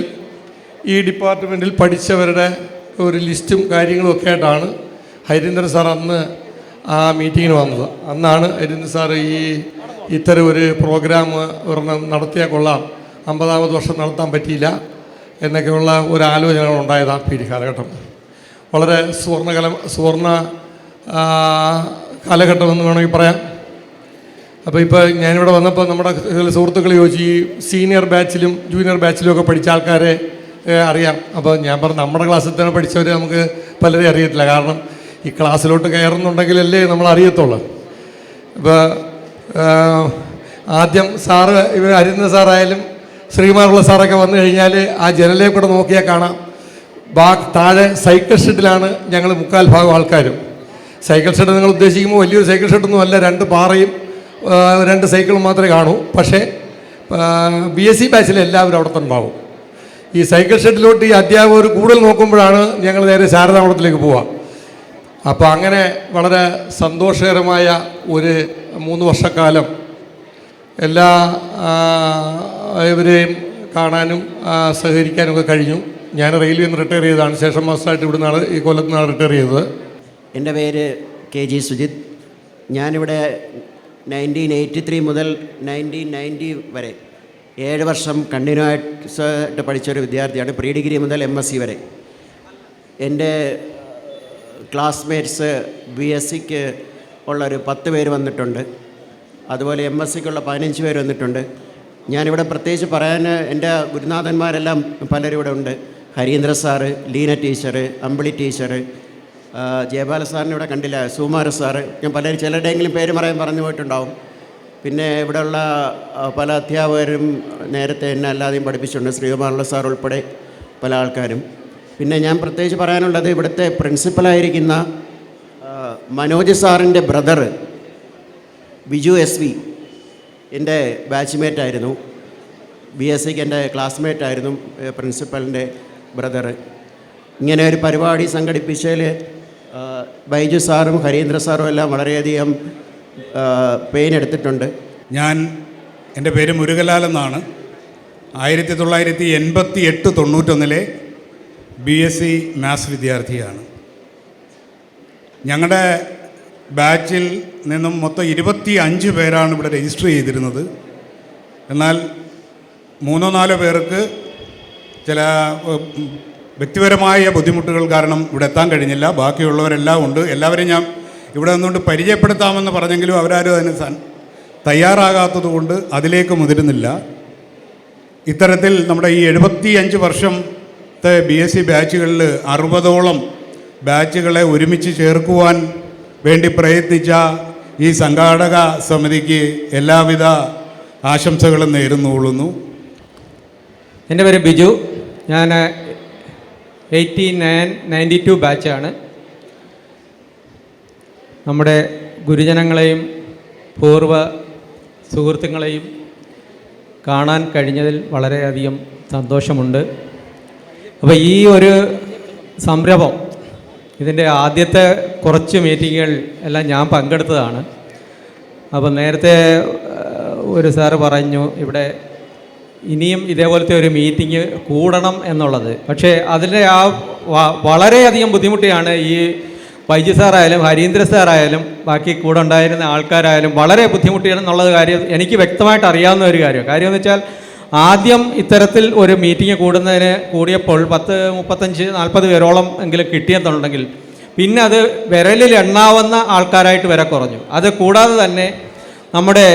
ഈ ഡിപ്പാർട്ട്മെൻറ്റിൽ പഠിച്ചവരുടെ ഒരു ലിസ്റ്റും കാര്യങ്ങളും ഒക്കെ ആയിട്ടാണ് ഹരീന്ദ്രൻ സാർ അന്ന് ആ മീറ്റിങ്ങിന് വന്നത്. അന്നാണ് ഹരീന്ദ്രൻ സാർ ഇത്തരം ഒരു പ്രോഗ്രാം ഒരെണ്ണം നടത്തിയാൽ കൊള്ളാം, 50ാമത് വർഷം നടത്താൻ പറ്റിയില്ല എന്നൊക്കെയുള്ള ഒരു ആലോചനകൾ ഉണ്ടായത് ആ കാലഘട്ടം. വളരെ സുവർണ കാലഘട്ടം എന്ന് വേണമെങ്കിൽ പറയാം. അപ്പോൾ ഇപ്പോൾ ഞാനിവിടെ വന്നപ്പോൾ നമ്മുടെ സുഹൃത്തുക്കൾ ചോദിച്ചു, ഈ സീനിയർ ബാച്ചിലും ജൂനിയർ ബാച്ചിലും ഒക്കെ പഠിച്ച ആൾക്കാരെ അറിയാം. അപ്പോൾ ഞാൻ പറഞ്ഞു, നമ്മുടെ ക്ലാസ്സിൽ തന്നെ പഠിച്ചവർ നമുക്ക് പലരെയും അറിയത്തില്ല. കാരണം ഈ ക്ലാസ്സിലോട്ട് കയറുന്നുണ്ടെങ്കിലല്ലേ നമ്മൾ അറിയത്തുള്ളൂ. ഇപ്പോൾ ആദ്യം സാറ് ഹരീന്ദ്രൻ സാറായാലും ശ്രീകുമാറുള്ള സാറൊക്കെ വന്നു കഴിഞ്ഞാൽ ആ ജനലേ കൂടെ നോക്കിയാൽ കാണാം, താഴെ സൈക്കിൾ ഷെഡിലാണ് ഞങ്ങൾ 3/4 ഭാഗം ആൾക്കാരും. സൈക്കിൾ ഷെഡ് നിങ്ങൾ ഉദ്ദേശിക്കുമ്പോൾ വലിയൊരു സൈക്കിൾ ഷെഡൊന്നും അല്ല, 2 പാറയും 2 സൈക്കിളും മാത്രമേ കാണൂ. പക്ഷേ BSc ബാച്ചിൽ എല്ലാവരും അവിടെ തന്നെ ഉണ്ടാവും. ഈ സൈക്കിൾ ഷെഡിലോട്ട് ഈ അധ്യാപകർ കൂടുതൽ നോക്കുമ്പോഴാണ് ഞങ്ങൾ നേരെ ശാരദാമഠത്തിലേക്ക് പോവുക. അപ്പോൾ അങ്ങനെ വളരെ സന്തോഷകരമായ ഒരു 3 വർഷക്കാലം എല്ലാ ഇവരെയും കാണാനും സഹകരിക്കാനും ഒക്കെ കഴിഞ്ഞു. ഞാൻ റെയിൽവേയിൽ നിന്ന് റിട്ടയർ ചെയ്തതാണ്. ശേഷം മാസമായിട്ട് ഇവിടെ നിന്നാണ്, ഈ കൊല്ലത്ത് നിന്നാണ് റിട്ടയർ ചെയ്തത്. എൻ്റെ പേര് KG സുജിത്. ഞാനിവിടെ 1983 മുതൽ 1990 വരെ 7 വർഷം കണ്ടിന്യൂസ് പഠിച്ചൊരു വിദ്യാർത്ഥിയാണ്. പ്രീ ഡിഗ്രി മുതൽ MSc വരെ. എൻ്റെ ക്ലാസ്മേറ്റ്സ് BScക്ക് ഉള്ളൊരു 10 പേര് വന്നിട്ടുണ്ട്. അതുപോലെ MScക്കുള്ള 15 പേര് വന്നിട്ടുണ്ട്. ഞാനിവിടെ പ്രത്യേകിച്ച് പറയാൻ എൻ്റെ ഗുരുനാഥന്മാരെല്ലാം പലരും ഇവിടെ ഉണ്ട്. ഹരീന്ദ്ര സാറ്, ലീന ടീച്ചർ, അമ്പിളി ടീച്ചർ, ജയപാല സാറിനെ ഇവിടെ കണ്ടില്ല, സുകുമാര സാറ്, ഞാൻ ചിലരുടെയെങ്കിലും പേര് പറഞ്ഞു പോയിട്ടുണ്ടാവും. പിന്നെ ഇവിടെയുള്ള പല അധ്യാപകരും നേരത്തെ എന്നെ അല്ലാതെയും പഠിപ്പിച്ചിട്ടുണ്ട്, ശ്രീകുമാറുള്ള സാർ ഉൾപ്പെടെ പല ആൾക്കാരും. പിന്നെ ഞാൻ പ്രത്യേകിച്ച് പറയാനുള്ളത്, ഇവിടുത്തെ പ്രിൻസിപ്പലായിരിക്കുന്ന മനോജ് സാറിൻ്റെ ബ്രദർ ബിജു SV എൻ്റെ ബാച്ച്മേറ്റായിരുന്നു. BScക്ക് എൻ്റെ ക്ലാസ്മേറ്റായിരുന്നു, പ്രിൻസിപ്പലിൻ്റെ ബ്രദർ. ഇങ്ങനെ ഒരു പരിപാടി സംഘടിപ്പിച്ചതിൽ ബൈജു സാറും ഹരീന്ദ്ര സാറും എല്ലാം വളരെയധികം പെയിൻ എടുത്തിട്ടുണ്ട്. എൻ്റെ പേര് മുരുകലാൽ എന്നാണ്. 1988-91 BSc മാത്സ് വിദ്യാർത്ഥിയാണ്. ഞങ്ങളുടെ ബാച്ചിൽ നിന്നും മൊത്തം 25 പേരാണ് ഇവിടെ രജിസ്റ്റർ ചെയ്തിരുന്നത്. എന്നാൽ 3-4 പേർക്ക് ചില വ്യക്തിപരമായ ബുദ്ധിമുട്ടുകൾ കാരണം ഇവിടെ എത്താൻ കഴിഞ്ഞില്ല. ബാക്കിയുള്ളവരെല്ലാം ഉണ്ട്. എല്ലാവരെയും ഞാൻ ഇവിടെ നിന്നുകൊണ്ട് പരിചയപ്പെടുത്താമെന്ന് പറഞ്ഞെങ്കിലും അവരാരും അതിന് തയ്യാറാകാത്തത് കൊണ്ട് അതിലേക്ക് മുതിരുന്നില്ല. ഇത്തരത്തിൽ നമ്മുടെ ഈ 75 വർഷത്തെ BSc ബാച്ചുകളിൽ 60ഓളം ബാച്ചുകളെ ഒരുമിച്ച് ചേർക്കുവാൻ വേണ്ടി പ്രയത്നിച്ച ഈ സംഘാടക സമിതിക്ക് എല്ലാവിധ ആശംസകളും നേരുന്നുകൊള്ളുന്നു. എൻ്റെ പേര് ബിജു. ഞാൻ 89-92 ബാച്ചാണ്. നമ്മുടെ ഗുരുജനങ്ങളെയും പൂർവ്വ സുഹൃത്തുക്കളെയും കാണാൻ കഴിഞ്ഞതിൽ വളരെയധികം സന്തോഷമുണ്ട്. അപ്പോൾ ഈ ഒരു സംരംഭം, ഇതിൻ്റെ ആദ്യത്തെ കുറച്ച് മീറ്റിങ്ങുകൾ എല്ലാം ഞാൻ പങ്കെടുത്തതാണ്. അപ്പോൾ നേരത്തെ ഒരു സാറ് പറഞ്ഞു ഇവിടെ ഇനിയും ഇതേപോലത്തെ ഒരു മീറ്റിംഗ് കൂടണം എന്നുള്ളത്. പക്ഷേ അതിൻ്റെ വളരെയധികം ബുദ്ധിമുട്ടിയാണ് ഈ വൈജി സാറായാലും ഹരീന്ദ്ര സാറായാലും ബാക്കി കൂടെ ഉണ്ടായിരുന്ന ആൾക്കാരായാലും വളരെ ബുദ്ധിമുട്ടിയാണെന്നുള്ളത് കാര്യം എനിക്ക് വ്യക്തമായിട്ട് അറിയാവുന്ന ഒരു കാര്യം എന്ന് വെച്ചാൽ ആദ്യം ഇത്തരത്തിൽ ഒരു മീറ്റിംഗ് കൂടിയപ്പോൾ 35-40 പേരോളം എങ്കിലും കിട്ടിയെന്നുണ്ടെങ്കിൽ പിന്നെ അത് വിരലിൽ എണ്ണാവുന്ന ആൾക്കാരായിട്ട് വരെ കുറഞ്ഞു. അത് കൂടാതെ തന്നെ നമ്മുടെ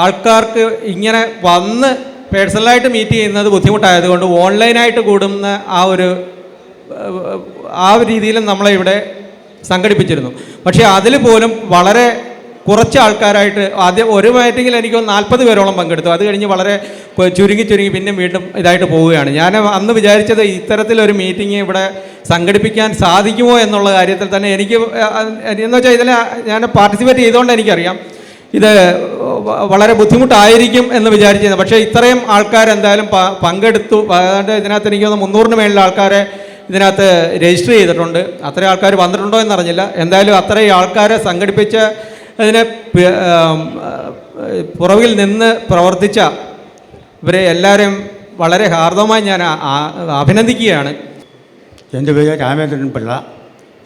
ആൾക്കാർക്ക് ഇങ്ങനെ വന്ന് പേഴ്സണലായിട്ട് മീറ്റ് ചെയ്യുന്നത് ബുദ്ധിമുട്ടായതുകൊണ്ട് ഓൺലൈനായിട്ട് കൂടുന്ന ആ ഒരു രീതിയിലും നമ്മളെ ഇവിടെ സംഘടിപ്പിച്ചിരുന്നു. പക്ഷേ അതിൽ പോലും വളരെ കുറച്ച് ആൾക്കാരായിട്ട് ആദ്യം ഒരു മീറ്റിങ്ങിൽ എനിക്ക് 40 പേരോളം പങ്കെടുത്തു. അത് കഴിഞ്ഞ് വളരെ ചുരുങ്ങി പിന്നെ വീണ്ടും ഇതായിട്ട് പോവുകയാണ്. ഞാൻ അന്ന് വിചാരിച്ചത് ഇത്തരത്തിലൊരു മീറ്റിംഗ് ഇവിടെ സംഘടിപ്പിക്കാൻ സാധിക്കുമോ എന്നുള്ള കാര്യത്തിൽ തന്നെ എനിക്ക് എന്ന് വെച്ചാൽ ഇതിൽ ഞാൻ പാർട്ടിസിപ്പേറ്റ് ചെയ്തുകൊണ്ട് എനിക്കറിയാം ഇത് വളരെ ബുദ്ധിമുട്ടായിരിക്കും എന്ന് വിചാരിച്ചിരുന്നു. പക്ഷേ ഇത്രയും ആൾക്കാരെന്തായാലും പങ്കെടുത്തു. അതായത് ഇതിനകത്ത് എനിക്ക് 300-ന് മേളിൽ ആൾക്കാരെ ഇതിനകത്ത് രജിസ്റ്റർ ചെയ്തിട്ടുണ്ട്. അത്രയും ആൾക്കാർ വന്നിട്ടുണ്ടോ എന്നറിഞ്ഞില്ല. എന്തായാലും അത്രയും ആൾക്കാരെ സംഘടിപ്പിച്ച അതിനെ പുറകിൽ നിന്ന് പ്രവർത്തിച്ച ഇവരെ എല്ലാവരെയും വളരെ ഹാർദവമായി ഞാൻ അഭിനന്ദിക്കുകയാണ്. എൻ്റെ പേര് രാമേന്ദ്രൻ പിള്ള.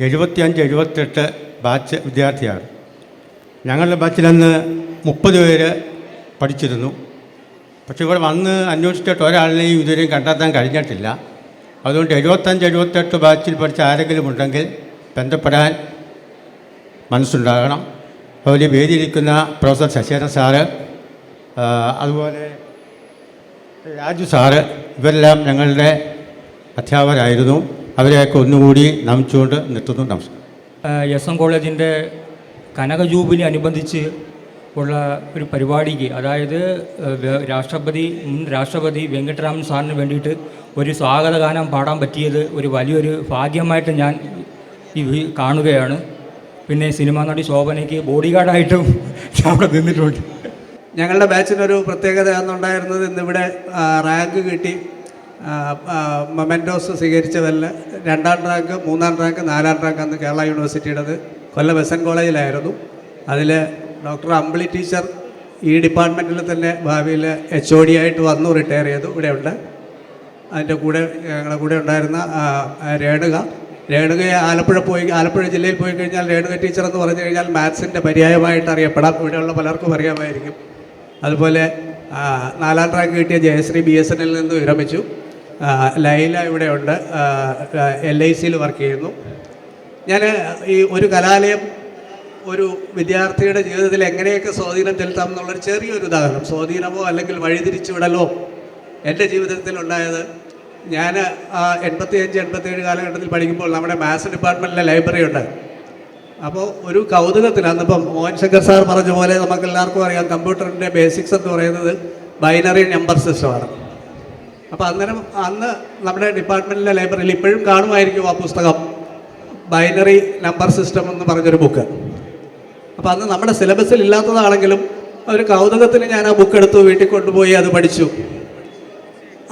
75-78 ബാച്ച് വിദ്യാർത്ഥിയാണ്. ഞങ്ങളുടെ ബാച്ചിലന്ന് 30 പേര് പഠിച്ചിരുന്നു. പക്ഷെ ഇവിടെ വന്ന് അന്വേഷിച്ചിട്ട് ഒരാളിനെയും ഇതുവരെയും കണ്ടെത്താൻ കഴിഞ്ഞിട്ടില്ല. അതുകൊണ്ട് 75-78 ബാച്ചിൽ പഠിച്ച ആരെങ്കിലും ഉണ്ടെങ്കിൽ ബന്ധപ്പെടാൻ മനസ്സുണ്ടാകണം. അതുപോലെ വേദിയിരിക്കുന്ന പ്രൊഫസർ ശശിധരൻ സാറ്, അതുപോലെ രാജു സാറ്, ഇവരെല്ലാം ഞങ്ങളുടെ അധ്യാപകരായിരുന്നു. അവരെയൊക്കെ ഒന്നുകൂടി നമിച്ചുകൊണ്ട് നിർത്തുന്നു. നമസ്കാരം. SM കോളേജിൻ്റെ കനക ജൂബിലി അനുബന്ധിച്ച് ഉള്ള ഒരു പരിപാടിക്ക്, അതായത് മുൻ രാഷ്ട്രപതി വെങ്കട്ടരാമൻ സാറിന് വേണ്ടിയിട്ട് ഒരു സ്വാഗതഗാനം പാടാൻ പറ്റിയത് ഒരു വലിയൊരു ഭാഗ്യമായിട്ട് ഞാൻ കാണുകയാണ്. പിന്നെ സിനിമാ നടി ശോഭനയ്ക്ക് ബോഡി ഗാർഡായിട്ടും അവിടെ നിന്നിട്ടുണ്ട്. ഞങ്ങളുടെ ബാച്ചിനൊരു പ്രത്യേകത എന്നുണ്ടായിരുന്നത് ഇന്നിവിടെ റാങ്ക് കിട്ടി മൊമെൻറ്റോസ് സ്വീകരിച്ചതല്ല. 2ാം റാങ്ക്, 3ാം റാങ്ക്, 4ാം റാങ്ക് അന്ന് കേരള യൂണിവേഴ്സിറ്റിയുടേത് കൊല്ലം SM കോളേജിലായിരുന്നു. അതിൽ ഡോക്ടർ അമ്പിളി ടീച്ചർ ഈ ഡിപ്പാർട്ട്മെൻറ്റിൽ തന്നെ ഭാവിയിൽ HOD ആയിട്ട് വന്നു, റിട്ടയർ ചെയ്തു, ഇവിടെ ഉണ്ട്. അതിൻ്റെ കൂടെ ഞങ്ങളുടെ കൂടെ ഉണ്ടായിരുന്ന രേണുകയെ ആലപ്പുഴ ജില്ലയിൽ പോയി കഴിഞ്ഞാൽ രേണുക ടീച്ചർ എന്ന് പറഞ്ഞു കഴിഞ്ഞാൽ മാത്സിൻ്റെ പര്യായമായിട്ട് അറിയപ്പെടാം. ഇവിടെയുള്ള പലർക്കും അറിയാമായിരിക്കും. അതുപോലെ 4ാം റാങ്ക് കിട്ടിയ ജയശ്രീ BSNൽ നിന്ന് വിരമിച്ചു. ലൈല ഇവിടെ ഉണ്ട്, LICയിൽ വർക്ക് ചെയ്യുന്നു. ഞാൻ ഈ ഒരു കലാലയം ഒരു വിദ്യാർത്ഥിയുടെ ജീവിതത്തിൽ എങ്ങനെയൊക്കെ സ്വാധീനം ചെലുത്താം എന്നുള്ളൊരു ചെറിയൊരു ഉദാഹരണം, സ്വാധീനമോ അല്ലെങ്കിൽ വഴിതിരിച്ചു വിടലോ എൻ്റെ ജീവിതത്തിൽ ഉണ്ടായത്, ഞാൻ 85-87 കാലഘട്ടത്തിൽ പഠിക്കുമ്പോൾ നമ്മുടെ മാത്സ് ഡിപ്പാർട്ട്മെൻറ്റിലെ ലൈബ്രറി ഉണ്ട്. അപ്പോൾ ഒരു കൗതുകത്തിന് അന്നിപ്പം മോഹൻ ശങ്കർ സാർ പറഞ്ഞ പോലെ നമുക്ക് എല്ലാവർക്കും അറിയാം കമ്പ്യൂട്ടറിൻ്റെ ബേസിക്സ് എന്ന് പറയുന്നത് ബൈനറി നമ്പർ സിസ്റ്റമാണ്. അപ്പോൾ അന്ന് നമ്മുടെ ഡിപ്പാർട്ട്മെൻറ്റിലെ ലൈബ്രറിയിൽ ഇപ്പോഴും കാണുമായിരിക്കും ആ പുസ്തകം, ബൈനറി നമ്പർ സിസ്റ്റം എന്ന് പറഞ്ഞൊരു ബുക്ക്. അപ്പോൾ അന്ന് നമ്മുടെ സിലബസിൽ ഇല്ലാത്തതാണെങ്കിലും ഒരു കൗതുകത്തിന് ഞാൻ ആ ബുക്ക് എടുത്തു വീട്ടിൽ കൊണ്ടുപോയി അത് പഠിച്ചു.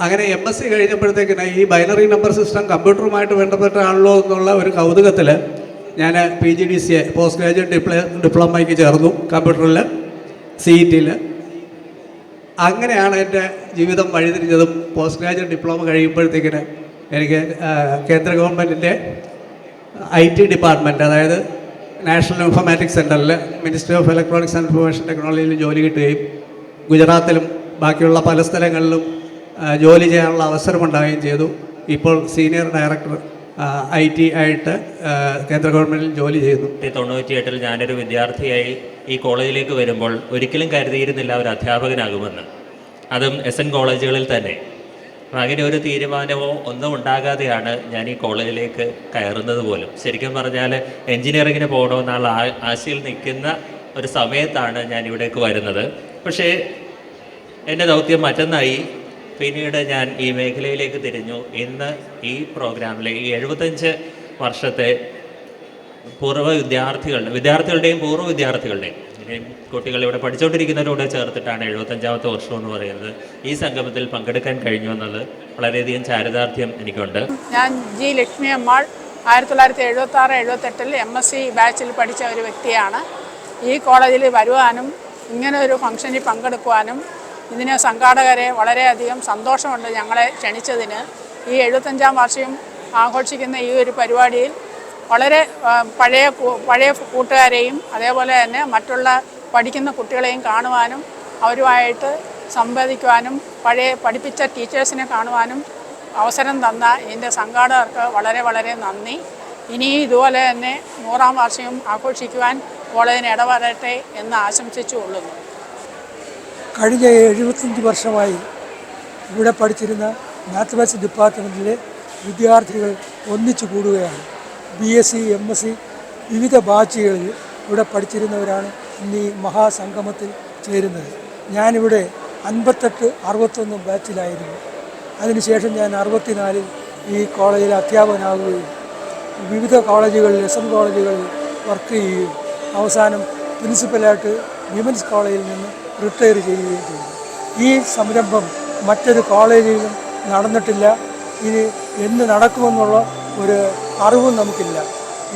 അങ്ങനെ MSc കഴിഞ്ഞപ്പോഴത്തേക്കിന് ഈ ബൈനറി നമ്പർ സിസ്റ്റം കമ്പ്യൂട്ടറുമായിട്ട് ബന്ധപ്പെട്ടാണല്ലോ എന്നുള്ള ഒരു കൗതുകത്തിൽ ഞാൻ PGDCA പോസ്റ്റ് ഗ്രാജുവേറ്റ് ഡിപ്ലോമയ്ക്ക് ചേർന്നു കമ്പ്യൂട്ടറിൽ CETയിൽ. അങ്ങനെയാണ് എൻ്റെ ജീവിതം വഴിതിരിഞ്ഞതും. പോസ്റ്റ് ഗ്രാജുവേറ്റ് ഡിപ്ലോമ കഴിയുമ്പോഴത്തേക്കിന് എനിക്ക് കേന്ദ്ര ഗവൺമെൻറ്റിൻ്റെ IT ഡിപ്പാർട്ട്മെൻറ്റ്, അതായത് നാഷണൽ ഇൻഫോർമാറ്റിക്സ് സെൻറ്ററിൽ ministry of electronics and information ടെക്നോളജിയിൽ ജോലി കിട്ടുകയും ഗുജറാത്തിലും ബാക്കിയുള്ള പല സ്ഥലങ്ങളിലും ജോലി ചെയ്യാനുള്ള അവസരമുണ്ടാവുകയും ചെയ്തു. ഇപ്പോൾ സീനിയർ ഡയറക്ടർ IT ആയിട്ട് കേന്ദ്ര ഗവൺമെൻറ്റിൽ ജോലി ചെയ്യുന്നു. 98-ൽ ഞാനൊരു വിദ്യാർത്ഥിയായി ഈ കോളേജിലേക്ക് വരുമ്പോൾ ഒരിക്കലും കരുതിയിരുന്നില്ല ഒരു അധ്യാപകനാകുമെന്ന്, അതും SN കോളേജുകളിൽ തന്നെ. അങ്ങനെ ഒരു തീരുമാനമോ ഒന്നും ഉണ്ടാകാതെയാണ് ഞാൻ ഈ കോളേജിലേക്ക് കയറുന്നത് പോലും. ശരിക്കും പറഞ്ഞാൽ എൻജിനീയറിങ്ങിന് പോകണമെന്നുള്ള ആശയിൽ നിൽക്കുന്ന ഒരു സമയത്താണ് ഞാൻ ഇവിടേക്ക് വരുന്നത്. പക്ഷേ എൻ്റെ ദൗത്യം മറ്റൊന്നായി. പിന്നീട് ഞാൻ ഈ മേഖലയിലേക്ക് തിരിഞ്ഞു. ഇന്ന് ഈ പ്രോഗ്രാമിലെ ഈ 75 വർഷത്തെ വിദ്യാർത്ഥികളുടെയും പൂർവ്വ വിദ്യാർത്ഥികളുടെയും കുട്ടികൾ ഇവിടെ പഠിച്ചുകൊണ്ടിരിക്കുന്നവരോട് ചേർത്തിട്ടാണ് 75ാമത്തെ വർഷം എന്ന് പറയുന്നത്. ഈ സംഗമത്തിൽ പങ്കെടുക്കാൻ കഴിഞ്ഞു എന്നുള്ളത് വളരെയധികം ചാരിതാർത്ഥ്യം എനിക്കുണ്ട്. ഞാൻ ജി ലക്ഷ്മി അമ്മാൾ 1976-78 MSc ബാച്ചിൽ പഠിച്ച ഒരു വ്യക്തിയാണ്. ഈ കോളേജിൽ വരുവാനും ഇങ്ങനെ ഒരു ഫംഗ്ഷനിൽ പങ്കെടുക്കുവാനും ഇതിന് സംഘാടകരെ വളരെയധികം സന്തോഷമുണ്ട് ഞങ്ങളെ ക്ഷണിച്ചതിന്. ഈ 75ാം വാർഷികം ആഘോഷിക്കുന്ന ഈ ഒരു പരിപാടിയിൽ വളരെ പഴയ കൂട്ടുകാരെയും അതേപോലെ തന്നെ മറ്റുള്ള പഠിക്കുന്ന കുട്ടികളെയും കാണുവാനും അവരുമായിട്ട് സംവദിക്കുവാനും പഠിപ്പിച്ച ടീച്ചേഴ്സിനെ കാണുവാനും അവസരം തന്ന ഇതിൻ്റെ സംഘാടകർക്ക് വളരെ വളരെ നന്ദി. ഇനിയും ഇതുപോലെ തന്നെ 100ാം വാർഷികം ആഘോഷിക്കുവാൻ കോളേജിന് ഇടവരട്ടെ എന്ന് ആശംസിച്ചുകൊള്ളുന്നു. കഴിഞ്ഞ 75 വർഷമായി ഇവിടെ പഠിച്ചിരുന്ന മാത്തമാറ്റിക്സ് ഡിപ്പാർട്ട്മെൻറ്റിലെ വിദ്യാർത്ഥികൾ ഒന്നിച്ചു കൂടുകയാണ്. BSc MSc വിവിധ ബാച്ചുകളിൽ ഇവിടെ പഠിച്ചിരുന്നവരാണ് ഇന്ന് ഈ മഹാസംഗമത്തിൽ ചേരുന്നത്. ഞാനിവിടെ 58-61 ബാച്ചിലായിരുന്നു. അതിനുശേഷം ഞാൻ 64-ൽ ഈ കോളേജിൽ അധ്യാപകനാകുകയും വിവിധ കോളേജുകളിൽ SN കോളേജുകളിൽ വർക്ക് ചെയ്യുകയും അവസാനം പ്രിൻസിപ്പലായിട്ട് വിമൻസ് കോളേജിൽ നിന്ന് റിട്ടയർ ചെയ്യുകയും ചെയ്തു. ഈ സംരംഭം മറ്റൊരു കോളേജിലും നടന്നിട്ടില്ല. ഇത് എന്ന് നടക്കുമെന്നുള്ള ഒരു അറിവും നമുക്കില്ല.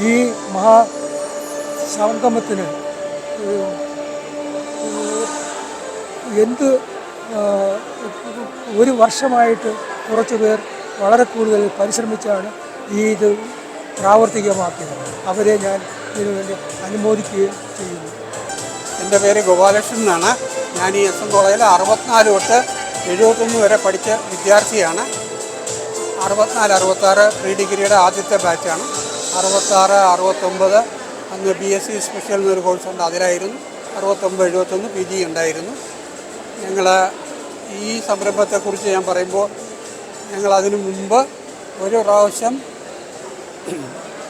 ഈ മഹാസംഗമത്തിന് ഒരു വർഷമായിട്ട് കുറച്ച് പേർ വളരെ കൂടുതൽ പരിശ്രമിച്ചാണ് ഇത് പ്രാവർത്തികമാക്കിയത്. അവരെ ഞാൻ ഇതിനുവേണ്ടി അനുമോദിക്കുകയും ചെയ്യുന്നു. എൻ്റെ പേര് ഗോപാലകൃഷ്ണൻ എന്നാണ്. ഞാൻ ഈ SN കോളേജിൽ 64 തൊട്ട് 71 വരെ പഠിച്ച വിദ്യാർത്ഥിയാണ്. 64-66 പ്രീ ഡിഗ്രിയുടെ ആദ്യത്തെ ബാച്ചാണ്. 66-69 അന്ന് BSc സ്പെഷ്യൽ എന്നൊരു കോഴ്സുണ്ട്, അതിലായിരുന്നു. 69-71 PG ഉണ്ടായിരുന്നു. ഞങ്ങൾ ഈ സംരംഭത്തെക്കുറിച്ച് ഞാൻ പറയുമ്പോൾ ഞങ്ങളതിനു മുമ്പ് ഒരു പ്രാവശ്യം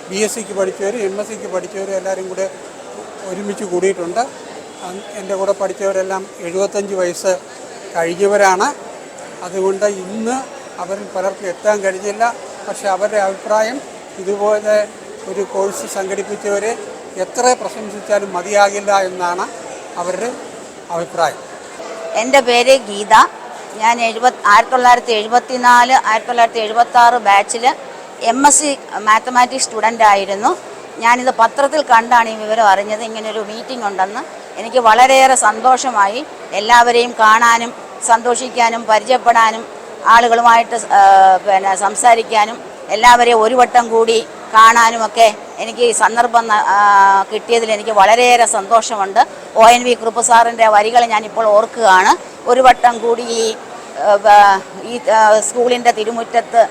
BScക്ക് പഠിച്ചവരും MScക്ക് പഠിച്ചവരും എല്ലാവരും കൂടെ ഒരുമിച്ച് കൂടിയിട്ടുണ്ട്. എൻ്റെ കൂടെ പഠിച്ചവരെല്ലാം 75 വയസ്സ് കഴിഞ്ഞവരാണ്. അതുകൊണ്ട് ഇന്ന് അവരിൽ പലർക്കും എത്താൻ കഴിഞ്ഞില്ല. പക്ഷേ അവരുടെ അഭിപ്രായം ഇതുപോലെ ഒരു കോഴ്സ് സംഘടിപ്പിച്ചവരെ എത്ര പ്രശംസിച്ചാലും മതിയാകില്ല എന്നാണ് അവരുടെ അഭിപ്രായം. എൻ്റെ പേര് ഗീത. ഞാൻ 1974-1976 ബാച്ചിൽ MSc മാത്തമാറ്റിക്സ് സ്റ്റുഡൻ്റ് ആയിരുന്നു. ഞാനിത് പത്രത്തിൽ കണ്ടാണ് ഈ വിവരം അറിഞ്ഞത്, ഇങ്ങനൊരു മീറ്റിംഗ് ഉണ്ടെന്ന്. എനിക്ക് വളരെയേറെ സന്തോഷമായി. എല്ലാവരെയും കാണാനും സന്തോഷിക്കാനും പരിചയപ്പെടാനും ആളുകളുമായിട്ട് സംസാരിക്കാനും എല്ലാവരെയും ഒരു വട്ടം കൂടി കാണാനുമൊക്കെ എനിക്ക് ഈ സന്ദർഭം കിട്ടിയതിൽ എനിക്ക് വളരെയേറെ സന്തോഷമുണ്ട്. ONV കുറുപ്പ് സാറിൻ്റെ വരികൾ ഞാനിപ്പോൾ ഓർക്കുകയാണ്. ഒരു വട്ടം കൂടി ഈ സ്കൂളിൻ്റെ തിരുമുറ്റത്ത്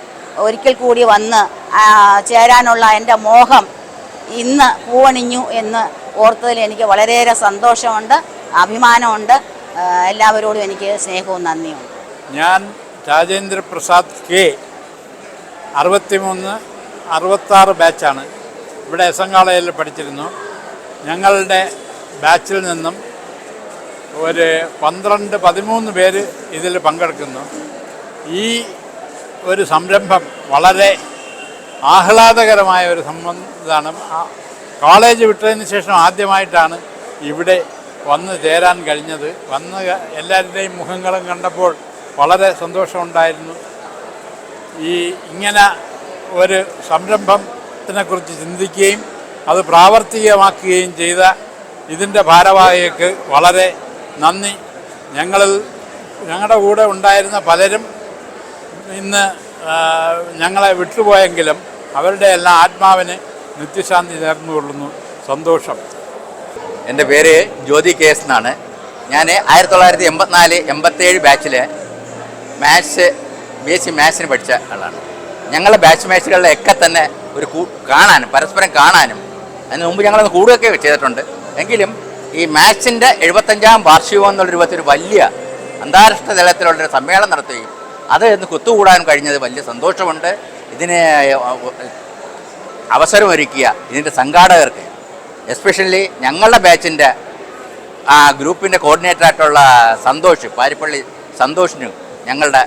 ഒരിക്കൽ കൂടി വന്ന് ചേരാനുള്ള എൻ്റെ മോഹം ഇന്ന് പൂവണിഞ്ഞു എന്ന് ഓർത്തതിൽ എനിക്ക് വളരെയേറെ സന്തോഷമുണ്ട്, അഭിമാനമുണ്ട്. എല്ലാവരോടും എനിക്ക് സ്നേഹവും നന്ദിയുണ്ട്. ഞാൻ രാജേന്ദ്ര പ്രസാദ് K 63-66 ബാച്ചാണ്. ഇവിടെ SN കോളേജിൽ പഠിച്ചിരുന്നു. ഞങ്ങളുടെ ബാച്ചിൽ നിന്നും ഒരു 12-13 പേര് ഇതിൽ പങ്കെടുക്കുന്നു. ഈ ഒരു സംരംഭം വളരെ ആഹ്ലാദകരമായ ഒരു ഇതാണ്. കോളേജ് വിട്ടതിന് ശേഷം ആദ്യമായിട്ടാണ് ഇവിടെ വന്ന് ചേരാൻ കഴിഞ്ഞത്. വന്ന് എല്ലാവരുടെയും മുഖങ്ങളും കണ്ടപ്പോൾ വളരെ സന്തോഷമുണ്ടായിരുന്നു. ഇങ്ങനെ ഒരു സംരംഭത്തിനെക്കുറിച്ച് ചിന്തിക്കുകയും അത് പ്രാവർത്തികമാക്കുകയും ചെയ്ത ഇതിൻ്റെ ഭാരവാഹികൾക്ക് വളരെ നന്ദി. ഞങ്ങളുടെ കൂടെ ഉണ്ടായിരുന്ന പലരും ഇന്ന് ഞങ്ങളെ വിട്ടുപോയെങ്കിലും അവരുടെ എല്ലാ ആത്മാവിന് നിത്യശാന്തി നേർന്നുകൊള്ളുന്നു. സന്തോഷം. എൻ്റെ പേര് ജ്യോതി KS എന്നാണ്. ഞാൻ 1984-87 ബാച്ചിൽ BSc മാത്സിന് പഠിച്ച ആളാണ്. ഞങ്ങളുടെ ബാച്ച് മാച്ചുകളിലൊക്കെ തന്നെ കാണാനും പരസ്പരം കാണാനും അതിന് മുമ്പ് ഞങ്ങളൊന്ന് കൂടുകയൊക്കെ ചെയ്തിട്ടുണ്ട്. എങ്കിലും ഈ മാത്സിൻ്റെ 75ാം വാർഷികം എന്നുള്ള രൂപത്തിൽ വലിയ അന്താരാഷ്ട്ര തലത്തിലുള്ളൊരു സമ്മേളനം നടത്തുകയും അത് ഇന്ന് കുത്തുകൂടാനും കഴിഞ്ഞത് വലിയ സന്തോഷമുണ്ട്. ഇതിന് അവസരമൊരുക്കിയ ഇതിൻ്റെ സംഘാടകർക്ക്, എസ്പെഷ്യലി ഞങ്ങളുടെ ബാച്ചിൻ്റെ ആ ഗ്രൂപ്പിൻ്റെ കോർഡിനേറ്ററായിട്ടുള്ള സന്തോഷ് പാരിപ്പള്ളി സന്തോഷിനും ഞങ്ങളുടെ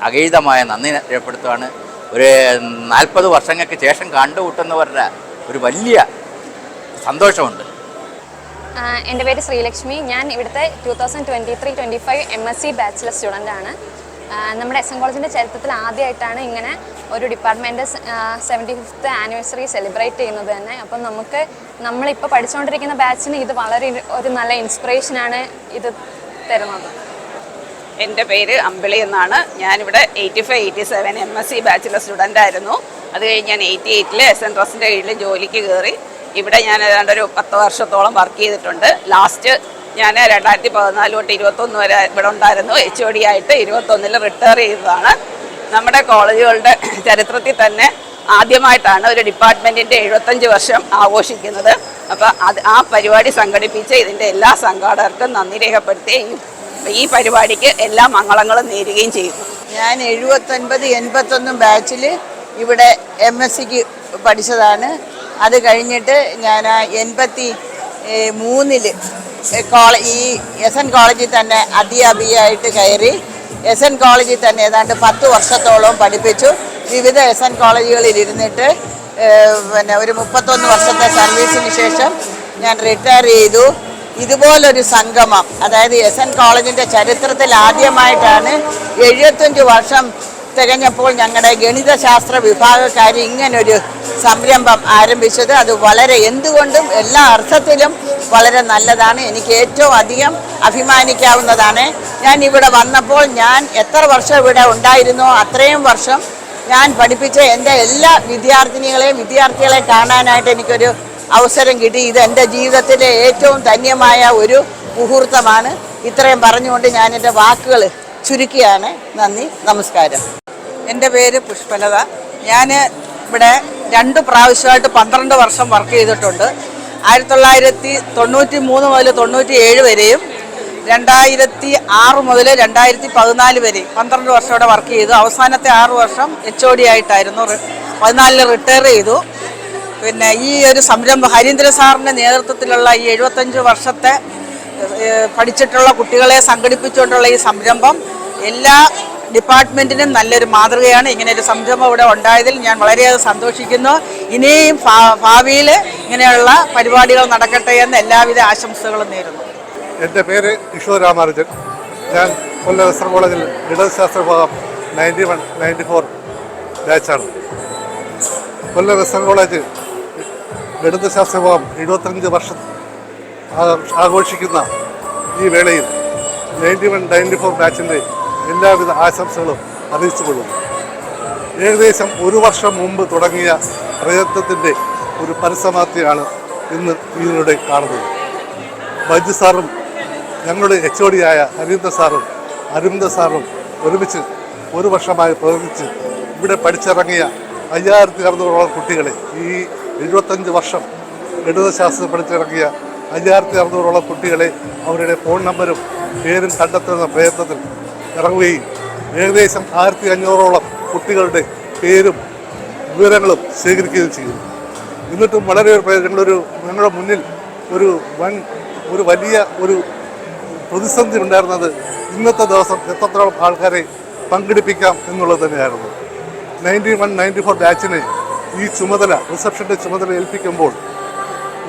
അഗൈതമായ നന്ദി രേഖപ്പെടുത്തുകയാണ്. ഒരു 40 വർഷങ്ങൾക്ക് ശേഷം കണ്ടുമുട്ടുന്നവരുടെ ഒരു വലിയ സന്തോഷമുണ്ട്. എൻ്റെ പേര് ശ്രീലക്ഷ്മി. ഞാൻ ഇവിടുത്തെ 2023-25 MSc ബാച്ചിലർ സ്റ്റുഡൻ്റാണ്. നമ്മുടെ എസ് എൻ കോളേജിൻ്റെ ചരിത്രത്തിൽ ആദ്യമായിട്ടാണ് ഇങ്ങനെ ഒരു ഡിപ്പാർട്ട്മെൻറ്റ് 75th ആനിവേഴ്സറി സെലിബ്രേറ്റ് ചെയ്യുന്നത് തന്നെ. അപ്പം നമ്മളിപ്പോൾ പഠിച്ചുകൊണ്ടിരിക്കുന്ന ബാച്ചിന് ഇത് വളരെ ഒരു നല്ല ഇൻസ്പിറേഷനാണ് ഇത് തരുന്നത്. എൻ്റെ പേര് അമ്പിളി എന്നാണ്. ഞാനിവിടെ 85-87 MSc ബാച്ചിലർ സ്റ്റുഡൻ്റായിരുന്നു. അത് കഴിഞ്ഞ് ഞാൻ 88-ൽ എസ് എൻ ട്രസ്റ്റിൻ്റെ കീഴിൽ ജോലിക്ക് കയറി. ഇവിടെ ഞാൻ ഏതാണ്ട് ഒരു 10 വർഷത്തോളം വർക്ക് ചെയ്തിട്ടുണ്ട്. ലാസ്റ്റ് ഞാൻ 2014 തൊട്ട് 21 വരെ ഇവിടെ ഉണ്ടായിരുന്നു. HOD ആയിട്ട് 21-ൽ റിട്ടയർ ചെയ്തതാണ്. നമ്മുടെ കോളേജുകളുടെ ചരിത്രത്തിൽ തന്നെ ആദ്യമായിട്ടാണ് ഒരു ഡിപ്പാർട്ട്മെൻറ്റിൻ്റെ 75 വർഷം ആഘോഷിക്കുന്നത്. അപ്പോൾ ആ പരിപാടി സംഘടിപ്പിച്ച ഇതിൻ്റെ എല്ലാ സംഘാടകർക്കും നന്ദി രേഖപ്പെടുത്തുകയും ഈ പരിപാടിക്ക് എല്ലാ മംഗളങ്ങളും നേരുകയും ചെയ്യുന്നു. ഞാൻ 79-81 ബാച്ചിൽ ഇവിടെ MScക്ക് പഠിച്ചതാണ്. അത് കഴിഞ്ഞിട്ട് ഞാൻ 83-ൽ ഈ SN കോളേജിൽ തന്നെ അധ്യാപികയായിട്ട് കയറി. SN കോളേജിൽ തന്നെ ഏതാണ്ട് 10 വർഷത്തോളം പഠിപ്പിച്ചു. വിവിധ SN കോളേജുകളിൽ ഇരുന്നിട്ട് പിന്നെ ഒരു 31 വർഷത്തെ സർവീസിന് ശേഷം ഞാൻ റിട്ടയർ ചെയ്തു. ഇതുപോലൊരു സംഗമം, അതായത് SN കോളേജിൻ്റെ ചരിത്രത്തിൽ ആദ്യമായിട്ടാണ് 75 വർഷം തികഞ്ഞപ്പോൾ ഞങ്ങളുടെ ഗണിതശാസ്ത്ര വിഭാഗക്കാർ ഇങ്ങനൊരു സംരംഭം ആരംഭിച്ചത്. അത് വളരെ എന്തുകൊണ്ടും എല്ലാ അർത്ഥത്തിലും വളരെ നല്ലതാണ്. എനിക്ക് ഏറ്റവും അധികം അഭിമാനിക്കാവുന്നതാണ്. ഞാൻ ഇവിടെ വന്നപ്പോൾ ഞാൻ എത്ര വർഷം ഇവിടെ ഉണ്ടായിരുന്നോ അത്രയും വർഷം ഞാൻ പഠിപ്പിച്ച എൻ്റെ എല്ലാ വിദ്യാർത്ഥികളെ കാണാനായിട്ട് എനിക്കൊരു അവസരം കിട്ടി. ഇത് എൻ്റെ ജീവിതത്തിലെ ഏറ്റവും ധന്യമായ ഒരു മുഹൂർത്തമാണ്. ഇത്രയും പറഞ്ഞുകൊണ്ട് ഞാൻ എൻ്റെ വാക്കുകൾ ചുരുക്കിയാണ്. നന്ദി, നമസ്കാരം. എൻ്റെ പേര് പുഷ്പലത. ഞാൻ ഇവിടെ 2 പ്രാവശ്യമായിട്ട് 12 വർഷം വർക്ക് ചെയ്തിട്ടുണ്ട്. 1993 മുതൽ 97 വരെയും 2006 മുതൽ 2014 വരെയും 12 വർഷം ഇവിടെ വർക്ക് ചെയ്തു. അവസാനത്തെ 6 വർഷം HOD ആയിട്ടായിരുന്നു. 14-ൽ റിട്ടയർ ചെയ്തു. പിന്നെ ഈ ഒരു സംരംഭം ഹരീന്ദ്രൻ സാറിൻ്റെ നേതൃത്വത്തിലുള്ള ഈ 75 വർഷത്തെ പഠിച്ചിട്ടുള്ള കുട്ടികളെ സംഘടിപ്പിച്ചുകൊണ്ടുള്ള ഈ സംരംഭം എല്ലാ ഡിപ്പാർട്ട്മെൻറ്റിനും നല്ലൊരു മാതൃകയാണ്. ഇങ്ങനെ ഒരു സംരംഭം ഇവിടെ ഉണ്ടായതിൽ ഞാൻ വളരെയധികം സന്തോഷിക്കുന്നു. ഇനിയും ഭാവിയിൽ ഇങ്ങനെയുള്ള പരിപാടികൾ നടക്കട്ടെ എന്ന് എല്ലാവിധ ആശംസകളും നേരുന്നു. എൻ്റെ പേര് കിഷോർ രാമാനുജൻ. ഞാൻ കൊല്ലം എസ് എൻ കോളേജിൽ ഗണിതശാസ്ത്ര വിഭാഗം 91-94 ബാച്ചാണ്. കൊല്ലം എസ് എൻ കോളേജ് ഗണിതശാസ്ത്ര വിഭാഗം 75 വർഷം ആഘോഷിക്കുന്ന ഈ വേളയിൽ 91-94 ബാച്ചിൻ്റെ എല്ലാവിധ ആശംസകളും അറിയിച്ചുകൊള്ളുന്നു. ഏകദേശം 1 വർഷം മുമ്പ് തുടങ്ങിയ പ്രയത്നത്തിൻ്റെ ഒരു പരിസമാപ്തിയാണ് ഇന്ന് ഇതിലൂടെ കാണുന്നത്. ബൈജു സാറും ഞങ്ങളുടെ HOD ആയ ഹരീന്ദ്രൻ സാറും അരവിന്ദ സാറും ഒരുമിച്ച് 1 വർഷമായി പ്രവർത്തിച്ച് ഇവിടെ പഠിച്ചിറങ്ങിയ 5600 കുട്ടികളെ, ഈ 75 വർഷം ഗണിതശാസ്ത്രം പഠിച്ചിറങ്ങിയ 5600 കുട്ടികളെ അവരുടെ ഫോൺ നമ്പരും പേരും കണ്ടെത്തുന്ന പ്രയത്നത്തിൽ ഇറങ്ങുകയും ഏകദേശം 1500 കുട്ടികളുടെ പേരും വിവരങ്ങളും ശേഖരിക്കുകയും ചെയ്തു. എന്നിട്ടും വളരെ ഞങ്ങളുടെ മുന്നിൽ ഒരു വലിയ പ്രതിസന്ധി ഉണ്ടായിരുന്നത് ഇന്നത്തെ ദിവസം എത്രത്തോളം ആൾക്കാരെ പങ്കെടുപ്പിക്കാം എന്നുള്ളത് തന്നെയായിരുന്നു. 91-94 ബാച്ചിനെ ഈ ചുമതല, റിസപ്ഷൻ്റെ ചുമതല ഏൽപ്പിക്കുമ്പോൾ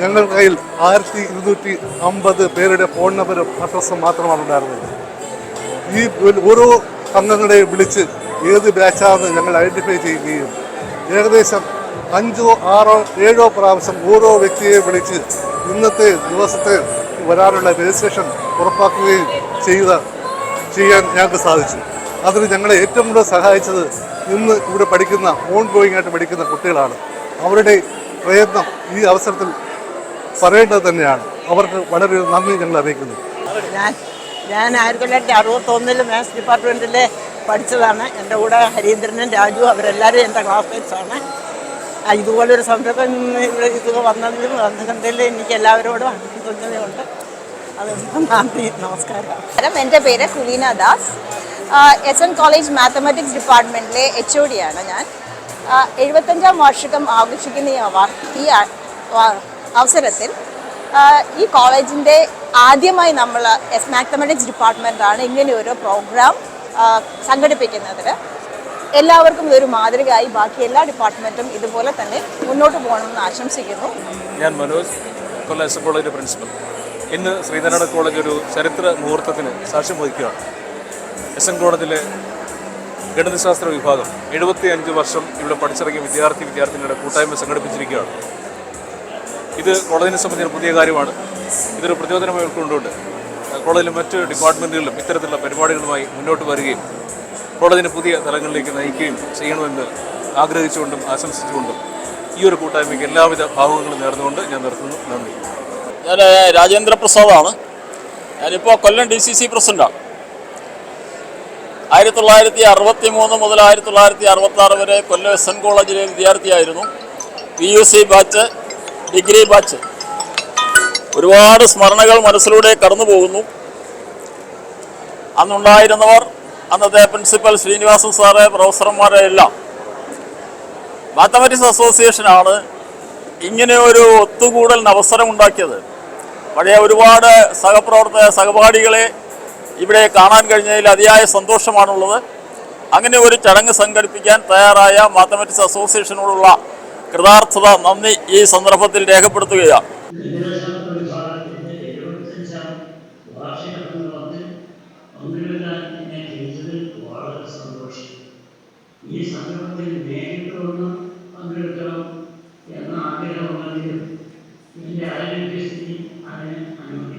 ഞങ്ങളുടെ കയ്യിൽ 1250 പേരുടെ ഫോൺ നമ്പരും അഡ്രസ്സും മാത്രമാണ് ഉണ്ടായിരുന്നത്. ഈ ഓരോ അംഗങ്ങളെയും വിളിച്ച് ഏത് ബാച്ചാണെന്ന് ഞങ്ങൾ ഐഡൻറ്റിഫൈ ചെയ്യുകയും ഏകദേശം 5, 6, 7 പ്രാവശ്യം ഓരോ വ്യക്തിയെ വിളിച്ച് ഇന്നത്തെ ദിവസത്തെ വരാനുള്ള രജിസ്ട്രേഷൻ ഉറപ്പാക്കുകയും ചെയ്യാൻ ഞങ്ങൾക്ക് സാധിച്ചു. അതിന് ഞങ്ങളെ ഏറ്റവും കൂടുതൽ സഹായിച്ചത് ഇന്ന് ഇവിടെ പഠിക്കുന്ന ഓൺഗോയിങ് പഠിക്കുന്ന കുട്ടികളാണ്. അവരുടെ പ്രയത്നം ഈ അവസരത്തിൽ പറയേണ്ടത് തന്നെയാണ്. അവർക്ക് വളരെ നന്ദി ഞങ്ങൾ അറിയിക്കുന്നു. ഞാൻ 1961 മാത്സ് ഡിപ്പാർട്ട്മെൻറ്റിൽ പഠിച്ചതാണ്. എൻ്റെ കൂടെ ഹരീന്ദ്രനും രാജു അവരെല്ലാവരും എൻ്റെ ക്ലാസ്മേറ്റ്സാണ്. ഇതുപോലൊരു സംരംഭം ഇത് വന്നതിലും എനിക്ക് എല്ലാവരോടും കൃതജ്ഞതയുണ്ട്. അതുകൊണ്ട് നന്ദി, നമസ്കാരം. എൻ്റെ പേര് Kuleena Das. SN college mathematics ഡിപ്പാർട്ട്മെൻറ്റിലെ HOD ആണ് ഞാൻ. 75ാം വാർഷികം ആഘോഷിക്കുന്ന ഈ അവസരത്തിൽ ഈ കോളേജിൻ്റെ ആദ്യമായി നമ്മൾ മാത്തമാറ്റിക്സ് ഡിപ്പാർട്ട്മെൻറ്റാണ് ഇങ്ങനെ ഒരു പ്രോഗ്രാം സംഘടിപ്പിക്കുന്നതിൽ. എല്ലാവർക്കും ഇതൊരു മാതൃകയായി ബാക്കി എല്ലാ ഡിപ്പാർട്ട്മെൻറ്റും ഇതുപോലെ തന്നെ മുന്നോട്ട് പോകണമെന്ന് ആശംസിക്കുന്നു. ഞാൻ മനോജ്, കൊല്ലം എസ് എൻ കോളേജിൻ്റെ പ്രിൻസിപ്പൽ. ഇന്ന് ശ്രീനാരായണ കോളേജ് ഒരു ചരിത്ര മുഹൂർത്തത്തിന് സാക്ഷ്യം വഹിക്കുകയാണ്. എസ് എൻ കോളേജിലെ ഗണിതശാസ്ത്ര വിഭാഗം 75 വർഷം ഇവിടെ പഠിച്ചിറങ്ങിയ വിദ്യാർത്ഥിനിയുടെ കൂട്ടായ്മ സംഘടിപ്പിച്ചിരിക്കുകയാണ്. ഇത് കോളേജിനെ സംബന്ധിച്ച പുതിയ കാര്യമാണ്. ഇതൊരു പ്രചോദനമായി ഉൾക്കൊണ്ടുകൊണ്ട് കോളേജിലെ മറ്റ് ഡിപ്പാർട്ട്മെൻറ്റുകളിലും ഇത്തരത്തിലുള്ള പരിപാടികളുമായി മുന്നോട്ട് വരികയും കോളേജിനെ പുതിയ തലങ്ങളിലേക്ക് നയിക്കുകയും ചെയ്യണമെന്ന് ആഗ്രഹിച്ചുകൊണ്ടും ആശംസിച്ചുകൊണ്ടും ഈ ഒരു കൂട്ടായ്മയ്ക്ക് എല്ലാവിധ ഭാവുകങ്ങളും നേർന്നുകൊണ്ട് ഞാൻ നിർത്തുന്നു. നന്ദി. ഞാൻ രാജേന്ദ്ര പ്രസാദാണ്. ഞാനിപ്പോൾ കൊല്ലം DCC പ്രസിഡൻ്റാണ്. 1963 മുതൽ 1966 വരെ കൊല്ലം SN കോളേജിലെ വിദ്യാർത്ഥിയായിരുന്നു. PUC batch, degree batch. ഒരുപാട് സ്മരണകൾ മനസ്സിലൂടെ കടന്നു പോകുന്നു. അന്നുണ്ടായിരുന്നവർ, അന്നത്തെ പ്രിൻസിപ്പൽ ശ്രീനിവാസൻ സാറ്, പ്രൊഫസർമാരെ എല്ലാം. മാത്തമാറ്റിക്സ് അസോസിയേഷനാണ് ഇങ്ങനെ ഒരു ഒത്തുകൂടലിന് അവസരം ഉണ്ടാക്കിയത്. പഴയ ഒരുപാട് സഹപാഠികളെ ഇവിടെ കാണാൻ കഴിഞ്ഞതിൽ അതിയായ സന്തോഷമാണുള്ളത്. അങ്ങനെ ഒരു ചടങ്ങ് സംഘടിപ്പിക്കാൻ തയ്യാറായ മാത്തമാറ്റിക്സ് അസോസിയേഷനോടുള്ള കൃതാർത്ഥത, നന്ദി ഈ സന്ദർഭത്തിൽ രേഖപ്പെടുത്തുകയാണ്. ഈ സംരംഭത്തിൽ നേരിട്ട് വന്ന് പങ്കെടുക്കണം എന്ന ആഗ്രഹമുണ്ടെങ്കിലും എൻ്റെ ആരോഗ്യസ്ഥിതി അതിന് അനുവദിക്കും.